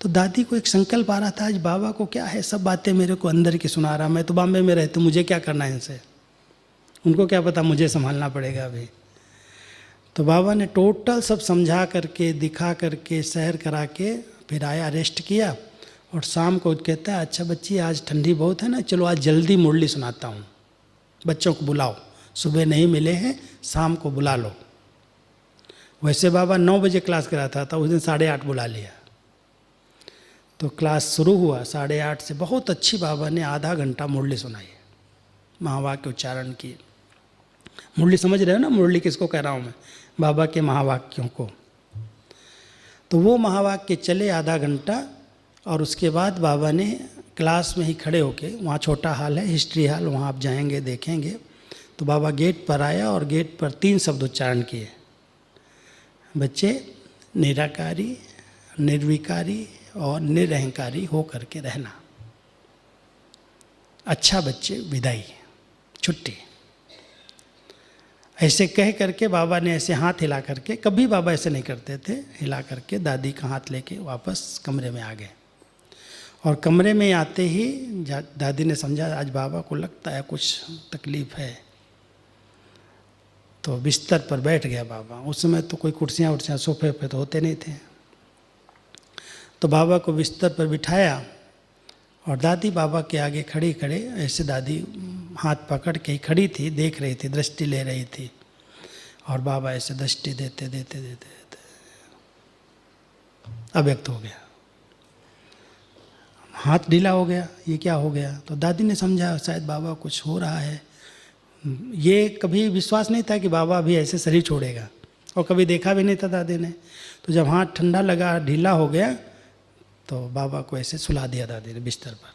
तो दादी को एक संकल्प आ रहा था आज बाबा को क्या है, सब बातें मेरे को अंदर की सुना रहा, मैं तो बॉम्बे में रहती हूँ, मुझे क्या करना है इनसे, उनको क्या पता मुझे संभालना पड़ेगा अभी। तो बाबा ने टोटल सब समझा करके, दिखा करके, सैर करा के फिर आया, रेस्ट किया। और शाम को कहता है अच्छा बच्ची आज ठंडी बहुत है ना, चलो आज जल्दी मुरली सुनाता हूँ, बच्चों को बुलाओ, सुबह नहीं मिले हैं शाम को बुला लो। वैसे बाबा 9 बजे क्लास कराता था, उस दिन 8:30 बुला लिया। तो क्लास शुरू हुआ 8:30 से, बहुत अच्छी बाबा ने आधा घंटा मुरली सुनाई, महावाक्य उच्चारण किए। मुरली समझ रहे हो ना, मुरली किसको कह रहा हूँ मैं? बाबा के महावाक्यों को। तो वो महावाक्य चले आधा घंटा, और उसके बाद बाबा ने क्लास में ही खड़े होके, वहाँ छोटा हॉल है, हिस्ट्री हॉल, वहाँ आप जाएंगे देखेंगे, तो बाबा गेट पर आया और गेट पर 3 शब्द उच्चारण किए, बच्चे निराकारी, निर्विकारी और निरहंकारी हो करके रहना। अच्छा बच्चे, विदाई, छुट्टी। ऐसे कह करके बाबा ने ऐसे हाथ हिला करके, कभी बाबा ऐसे नहीं करते थे, हिला करके दादी का हाथ लेके वापस कमरे में आ गए। और कमरे में आते ही दादी ने समझा आज बाबा को लगता है कुछ तकलीफ है, तो बिस्तर पर बैठ गया बाबा। उस समय तो कोई कुर्सियाँ उर्सियाँ सोफे पे तो होते नहीं थे। तो बाबा को बिस्तर पर बिठाया और दादी बाबा के आगे खड़ी खड़े, ऐसे दादी हाथ पकड़ के ही खड़ी थी, देख रही थी, दृष्टि ले रही थी। और बाबा ऐसे दृष्टि देते देते देते देते अव्यक्त हो गया, हाथ ढीला हो गया। ये क्या हो गया? तो दादी ने समझा शायद बाबा कुछ हो रहा है। ये कभी विश्वास नहीं था कि बाबा भी ऐसे शरीर छोड़ेगा, और कभी देखा भी नहीं था दादी ने। तो जब हाथ ठंडा लगा, ढीला हो गया, तो बाबा को ऐसे सुला दिया दादी ने बिस्तर पर,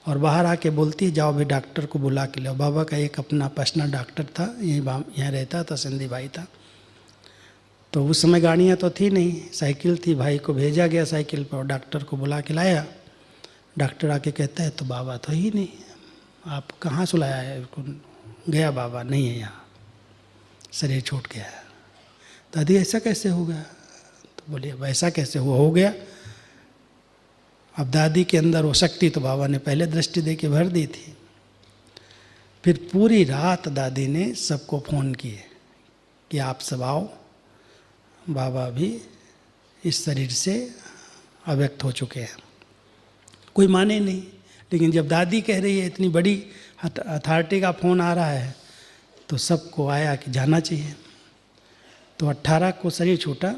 और बाहर आके बोलती है जाओ भी डॉक्टर को बुला के लो। बाबा का एक अपना पर्सनल डॉक्टर था, यहाँ रहता था, सिंधी भाई था। तो उस समय गाड़ियाँ तो थी नहीं, साइकिल थी, भाई को भेजा गया साइकिल पर और डॉक्टर को बुला के लाया। डॉक्टर आके कहता है तो बाबा तो ही नहीं, आप कहाँ सुलाया है उसको? गया बाबा नहीं है यहाँ, शरीर छूट गया है। दादी ऐसा कैसे हो गया? तो बोलिए वैसा कैसे हुआ, हो गया। अब दादी के अंदर वो शक्ति तो बाबा ने पहले दृष्टि दे के भर दी थी। फिर पूरी रात दादी ने सबको फ़ोन किए कि आप सब आओ, बाबा भी इस शरीर से अव्यक्त हो चुके हैं। कोई माने नहीं, लेकिन जब दादी कह रही है, इतनी बड़ी अथॉरिटी का फ़ोन आ रहा है, तो सबको आया कि जाना चाहिए। तो 18 को शरीर छूटा,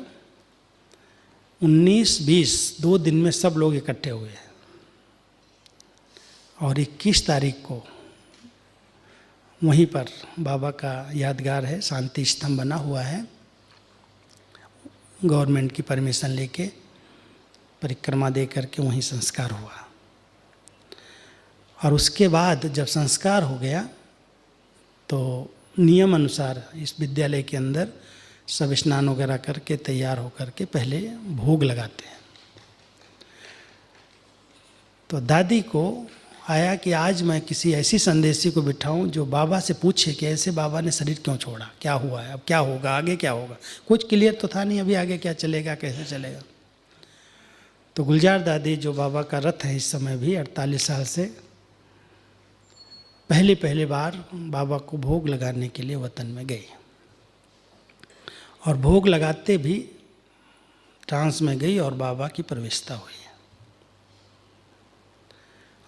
19-20 2 दिन में सब लोग इकट्ठे हुए, और 21 तारीख को वहीं पर बाबा का यादगार है, शांति स्तंभ बना हुआ है, गवर्नमेंट की परमिशन लेके परिक्रमा दे करके वहीं संस्कार हुआ। और उसके बाद जब संस्कार हो गया तो नियम अनुसार इस विद्यालय के अंदर सब स्नान वगैरह करके तैयार होकर के पहले भोग लगाते हैं। तो दादी को आया कि आज मैं किसी ऐसी संदेशी को बिठाऊं जो बाबा से पूछे कि ऐसे बाबा ने शरीर क्यों छोड़ा, क्या हुआ है, अब क्या होगा, आगे क्या होगा। कुछ क्लियर तो था नहीं अभी आगे क्या चलेगा, कैसे चलेगा। तो गुलजार दादी जो बाबा का रथ है इस समय भी 48 साल से, पहली बार बाबा को भोग लगाने के लिए वतन में गई, और भोग लगाते भी ट्रांस में गई और बाबा की प्रवेशता हुई।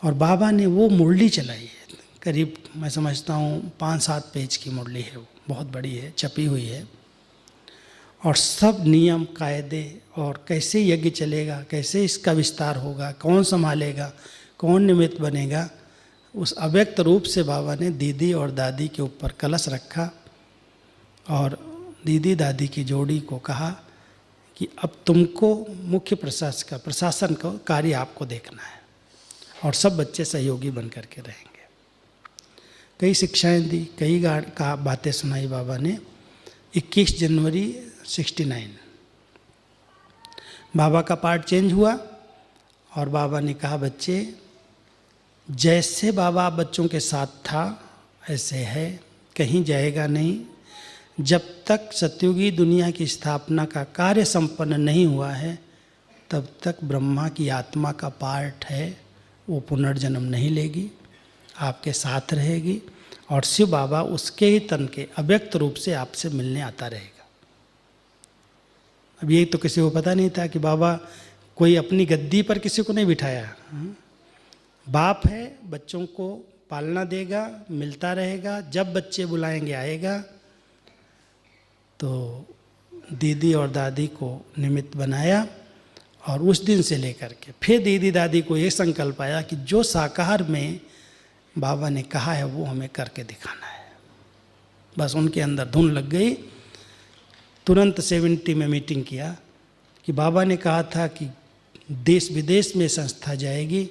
और बाबा ने वो मुरली चलाई है, करीब मैं समझता हूँ 5-7 पेज की मुरली है, वो बहुत बड़ी है, छपी हुई है। और सब नियम कायदे और कैसे यज्ञ चलेगा, कैसे इसका विस्तार होगा, कौन संभालेगा, कौन निमित्त बनेगा, उस अव्यक्त रूप से बाबा ने दीदी और दादी के ऊपर कलश रखा और दीदी दादी की जोड़ी को कहा कि अब तुमको मुख्य प्रशासन का कार्य आपको देखना है, और सब बच्चे सहयोगी बन करके रहेंगे। कई शिक्षाएं दी, कई का बातें सुनाई बाबा ने। 21 जनवरी 69 बाबा का पार्ट चेंज हुआ, और बाबा ने कहा बच्चे जैसे बाबा बच्चों के साथ था ऐसे है, कहीं जाएगा नहीं। जब तक सतयुगी दुनिया की स्थापना का कार्य संपन्न नहीं हुआ है तब तक ब्रह्मा की आत्मा का पार्ट है, वो पुनर्जन्म नहीं लेगी, आपके साथ रहेगी, और शिव बाबा उसके ही तन के अव्यक्त रूप से आपसे मिलने आता रहेगा। अब ये तो किसी को पता नहीं था कि बाबा कोई अपनी गद्दी पर किसी को नहीं बिठाया, बाप है, बच्चों को पालना देगा, मिलता रहेगा, जब बच्चे बुलाएंगे आएगा। तो दीदी और दादी को निमित्त बनाया और उस दिन से लेकर के फिर दीदी दादी को ये संकल्प आया कि जो साकार में बाबा ने कहा है वो हमें करके दिखाना है। बस उनके अंदर धुन लग गई। तुरंत 70 में मीटिंग किया कि बाबा ने कहा था कि देश विदेश में संस्था जाएगी,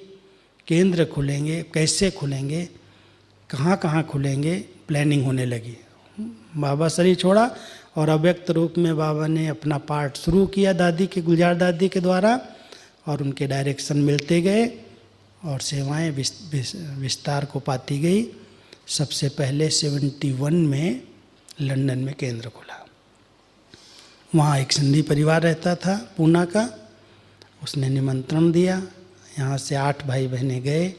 केंद्र खुलेंगे, कैसे खुलेंगे, कहाँ कहाँ खुलेंगे, प्लानिंग होने लगी। बाबा शरीर छोड़ा और अव्यक्त रूप में बाबा ने अपना पाठ शुरू किया दादी के, गुलजार दादी के द्वारा, और उनके डायरेक्शन मिलते गए और सेवाएं विस्तार को पाती गई। सबसे पहले 71 में लंदन में केंद्र खुला। वहाँ एक सिंधी परिवार रहता था पूना का, उसने निमंत्रण दिया। यहाँ से 8 भाई बहनें गए,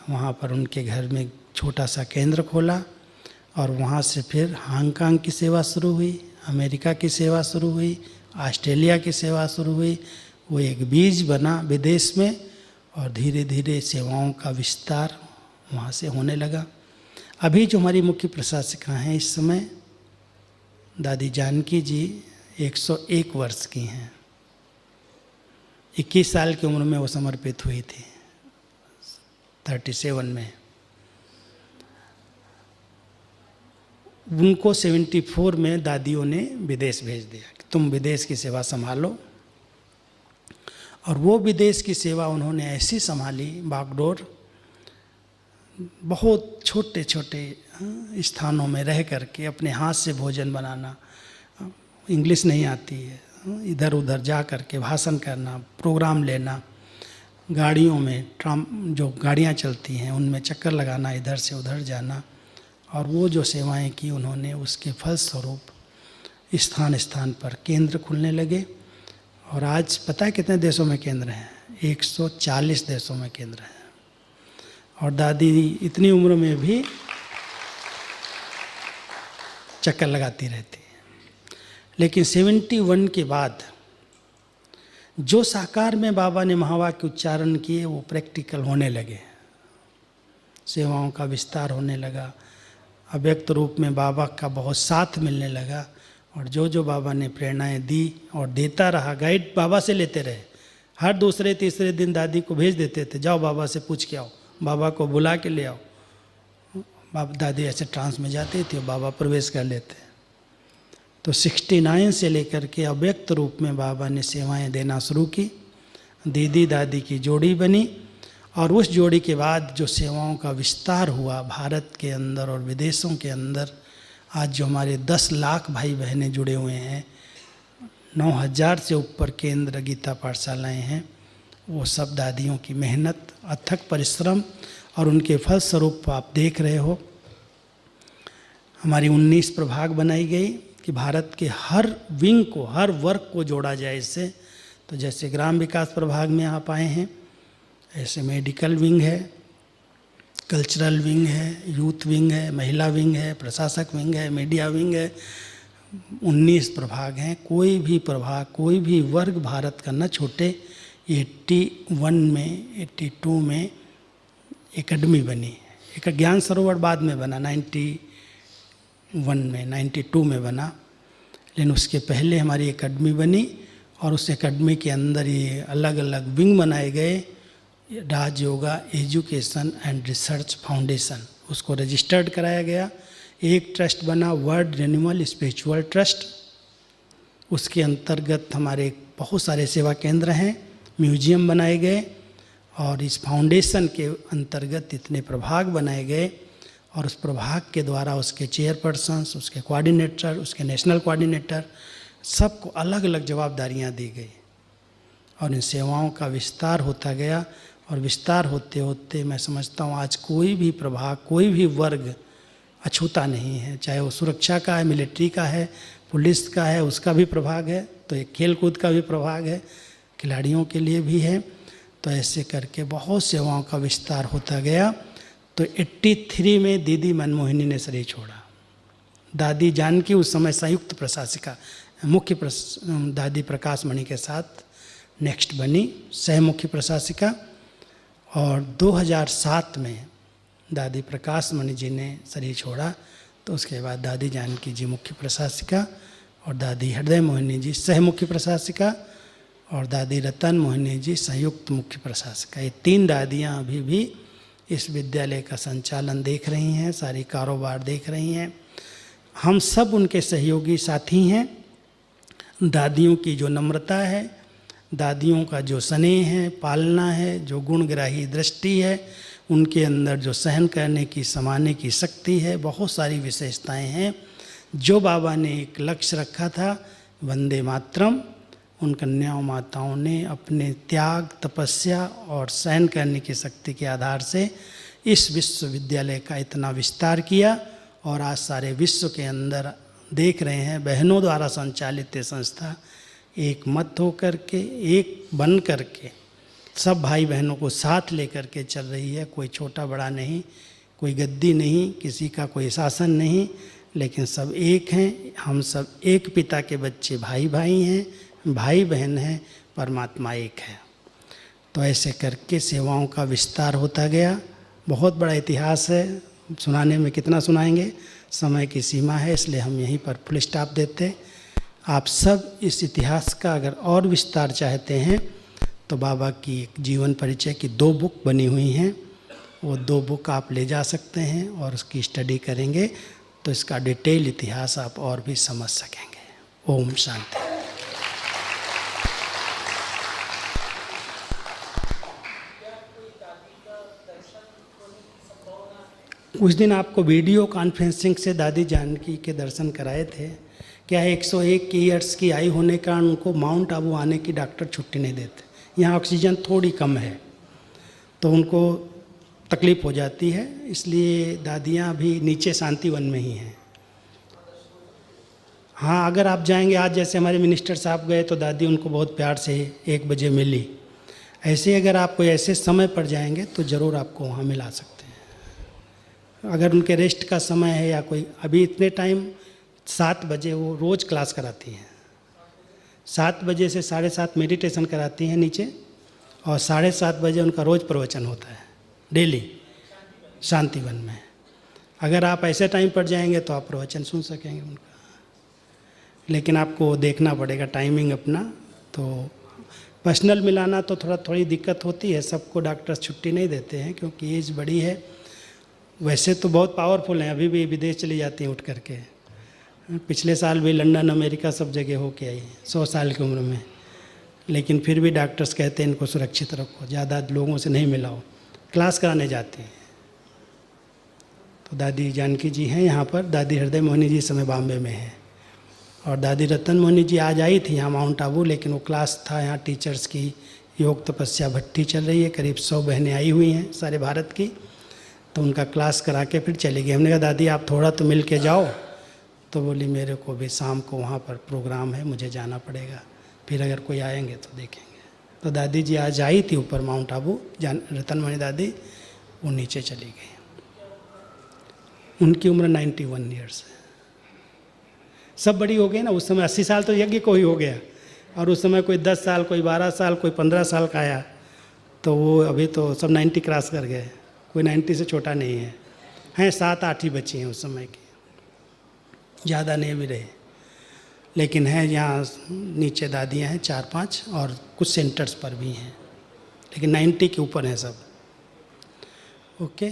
वहाँ पर उनके घर में छोटा सा केंद्र खोला और वहाँ से फिर हांगकांग की सेवा शुरू हुई, अमेरिका की सेवा शुरू हुई, ऑस्ट्रेलिया की सेवा शुरू हुई। वो एक बीज बना विदेश में और धीरे धीरे सेवाओं का विस्तार वहाँ से होने लगा। अभी जो हमारी मुख्य प्रशासिका हैं इस समय, दादी जानकी जी 101 वर्ष की हैं। 21 साल की उम्र में वो समर्पित हुई थी, 37 में। उनको 74 में दादियों ने विदेश भेज दिया कि तुम विदेश की सेवा संभालो। और वो विदेश की सेवा उन्होंने ऐसी संभाली, बागडोर, बहुत छोटे छोटे स्थानों में रह करके अपने हाथ से भोजन बनाना, इंग्लिश नहीं आती है, इधर उधर जा करके भाषण करना, प्रोग्राम लेना, गाड़ियों में जो गाड़ियाँ चलती हैं उनमें चक्कर लगाना, इधर से उधर जाना। और वो जो सेवाएं की उन्होंने, उसके फलस्वरूप स्थान स्थान पर केंद्र खुलने लगे। और आज पता है कितने देशों में केंद्र हैं? 140 देशों में केंद्र हैं। और दादी इतनी उम्र में भी चक्कर लगाती रहती है। लेकिन 71 के बाद जो साकार में बाबा ने महावाक्य उच्चारण किए वो प्रैक्टिकल होने लगे, सेवाओं का विस्तार होने लगा, अव्यक्त रूप में बाबा का बहुत साथ मिलने लगा। और जो जो बाबा ने प्रेरणाएं दी और देता रहा, गाइड बाबा से लेते रहे। हर दूसरे तीसरे दिन दादी को भेज देते थे, जाओ बाबा से पूछ के आओ, बाबा को बुला के ले आओ। बाबा दादी ऐसे ट्रांस में जाती थी और बाबा प्रवेश कर लेते। तो 69 से लेकर के अव्यक्त रूप में बाबा ने सेवाएं देना शुरू की। दीदी दादी की जोड़ी बनी और उस जोड़ी के बाद जो सेवाओं का विस्तार हुआ भारत के अंदर और विदेशों के अंदर, आज जो हमारे 10 लाख भाई बहनें जुड़े हुए हैं, 9000 से ऊपर केंद्र गीता पाठशालाएँ हैं, वो सब दादियों की मेहनत, अथक परिश्रम और उनके फलस्वरूप आप देख रहे हो। हमारी 19 प्रभाग बनाई गई कि भारत के हर विंग को, हर वर्ग को जोड़ा जाए इससे। तो जैसे ग्राम विकास प्रभाग में आप आए हैं, ऐसे मेडिकल विंग है, कल्चरल विंग है, यूथ विंग है, महिला विंग है, प्रशासक विंग है, मीडिया विंग है। 19 प्रभाग हैं। कोई भी प्रभाग, कोई भी वर्ग भारत का न छूटे। 81 में, 82 में एकेडमी बनी। एक ज्ञान सरोवर बाद में बना, 91 में, 92 में बना, लेकिन उसके पहले हमारी एकेडमी बनी। और उस एकेडमी के अंदर ये अलग अलग विंग बनाए गए। Raj Yoga education and research foundation, उसको रजिस्टर्ड कराया गया। एक ट्रस्ट बना, वर्ल्ड रिन्यूअल स्पिरिचुअल ट्रस्ट। उसके अंतर्गत हमारे बहुत सारे सेवा केंद्र हैं, म्यूजियम बनाए गए। और इस फाउंडेशन के अंतर्गत इतने प्रभाग बनाए गए और उस प्रभाग के द्वारा उसके चेयरपर्सन्स, उसके कोऑर्डिनेटर, उसके नेशनल कोऑर्डिनेटर, सबको अलग अलग जवाबदारियां दी गई। और इन सेवाओं का विस्तार होता गया। और विस्तार होते होते मैं समझता हूँ आज कोई भी प्रभाग, कोई भी वर्ग अछूता नहीं है। चाहे वो सुरक्षा का है, मिलिट्री का है, पुलिस का है, उसका भी प्रभाग है। तो एक खेल कूद का भी प्रभाग है, खिलाड़ियों के लिए भी है। तो ऐसे करके बहुत सेवाओं का विस्तार होता गया। तो 83 में दीदी मनमोहिनी ने शरीर छोड़ा। दादी जानकी उस समय संयुक्त प्रशासिका, मुख्य दादी प्रकाश मणि के साथ नेक्स्ट बनी सह मुख्य प्रशासिका। और 2007 में दादी प्रकाश मणि जी ने शरीर छोड़ा। तो उसके बाद दादी जानकी जी मुख्य प्रशासिका और दादी हृदय मोहिनी जी सहमुख्य प्रशासिका और दादी रतन मोहिनी जी संयुक्त मुख्य प्रशासिका। ये 3 दादियाँ अभी भी इस विद्यालय का संचालन देख रही हैं, सारी कारोबार देख रही हैं। हम सब उनके सहयोगी साथी हैं। दादियों की जो नम्रता है, दादियों का जो स्नेह है, पालना है, जो गुणग्राही दृष्टि है, उनके अंदर जो सहन करने की, समाने की शक्ति है, बहुत सारी विशेषताएं हैं। जो बाबा ने एक लक्ष्य रखा था वंदे मातरम, उन कन्याओं माताओं ने अपने त्याग, तपस्या और सहन करने की शक्ति के आधार से इस विश्वविद्यालय का इतना विस्तार किया। और आज सारे विश्व के अंदर देख रहे हैं बहनों द्वारा संचालित ये संस्था एक मत होकर के, एक बन करके, सब भाई बहनों को साथ लेकर के चल रही है। कोई छोटा बड़ा नहीं, कोई गद्दी नहीं, किसी का कोई शासन नहीं, लेकिन सब एक हैं। हम सब एक पिता के बच्चे, भाई भाई हैं, भाई बहन हैं, परमात्मा एक है। तो ऐसे करके सेवाओं का विस्तार होता गया। बहुत बड़ा इतिहास है, सुनाने में कितना सुनाएंगे, समय की सीमा है, इसलिए हम यहीं पर फुल स्टॉप देते। आप सब इस इतिहास का अगर और विस्तार चाहते हैं तो बाबा की एक जीवन परिचय की 2 बुक बनी हुई हैं, वो 2 बुक आप ले जा सकते हैं और उसकी स्टडी करेंगे तो इसका डिटेल इतिहास आप और भी समझ सकेंगे। ओम शांति। उस दिन आपको वीडियो कॉन्फ्रेंसिंग से दादी जानकी के दर्शन कराए थे। क्या 101 ईयर्स की आयु होने के कारण उनको माउंट आबू आने की डॉक्टर छुट्टी नहीं देते। यहाँ ऑक्सीजन थोड़ी कम है तो उनको तकलीफ़ हो जाती है, इसलिए दादियाँ अभी नीचे शांतिवन में ही हैं। हाँ, अगर आप जाएंगे, आज जैसे हमारे मिनिस्टर साहब गए तो दादी उनको बहुत प्यार से 1 बजे मिली। ऐसे अगर आप कोई ऐसे समय पर जाएंगे तो ज़रूर आपको वहाँ मिला सकते हैं। अगर उनके रेस्ट का समय है या कोई, अभी इतने टाइम 7 बजे वो रोज़ क्लास कराती हैं। 7 बजे से 7:30 मेडिटेशन कराती हैं नीचे, और 7:30 बजे उनका रोज़ प्रवचन होता है डेली शांतिवन में। अगर आप ऐसे टाइम पर जाएंगे तो आप प्रवचन सुन सकेंगे उनका, लेकिन आपको देखना पड़ेगा टाइमिंग अपना। तो पर्सनल मिलाना तो थोड़ी दिक्कत होती है, सबको डॉक्टर्स छुट्टी नहीं देते हैं क्योंकि एज बड़ी है। वैसे तो बहुत पावरफुल हैं, अभी भी विदेश चली जाती हैं उठ करके। पिछले साल भी लंदन, अमेरिका सब जगह होके आई 100 साल की उम्र में, लेकिन फिर भी डॉक्टर्स कहते हैं इनको सुरक्षित रखो, ज़्यादा लोगों से नहीं मिलाओ, क्लास कराने जाते हैं। तो दादी जानकी जी हैं यहाँ पर, दादी हृदय मोहिनी जी इस समय बॉम्बे में हैं, और दादी रतन मोहिनी जी आज आई थी यहाँ माउंट आबू, लेकिन वो क्लास था यहाँ टीचर्स की, योग तपस्या भट्टी चल रही है, करीब 100 बहनें आई हुई हैं सारे भारत की, तो उनका क्लास करा के फिर चली गई। हमने कहा दादी आप थोड़ा तो मिल के जाओ, तो बोली मेरे को भी शाम को वहाँ पर प्रोग्राम है, मुझे जाना पड़ेगा, फिर अगर कोई आएंगे तो देखेंगे। तो दादी जी आज आई थी ऊपर माउंट आबू, रतन मोहिनी दादी, वो नीचे चली गई। उनकी उम्र 91 ईयर्स है। सब बड़ी हो गई ना, उस समय 80 साल तो यज्ञ को ही हो गया, और उस समय कोई 10 साल, कोई 12 साल, कोई 15 साल का आया, तो वो अभी तो सब 90 क्रॉस कर गए, कोई 90 से छोटा नहीं है। हैं 7-8 ही बच्ची हैं उस समय की, ज़्यादा नहीं भी रहे, लेकिन हैं यहाँ नीचे दादियाँ हैं 4-5, और कुछ सेंटर्स पर भी हैं, लेकिन 90 के ऊपर हैं सब। ओके,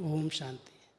ओम शांति।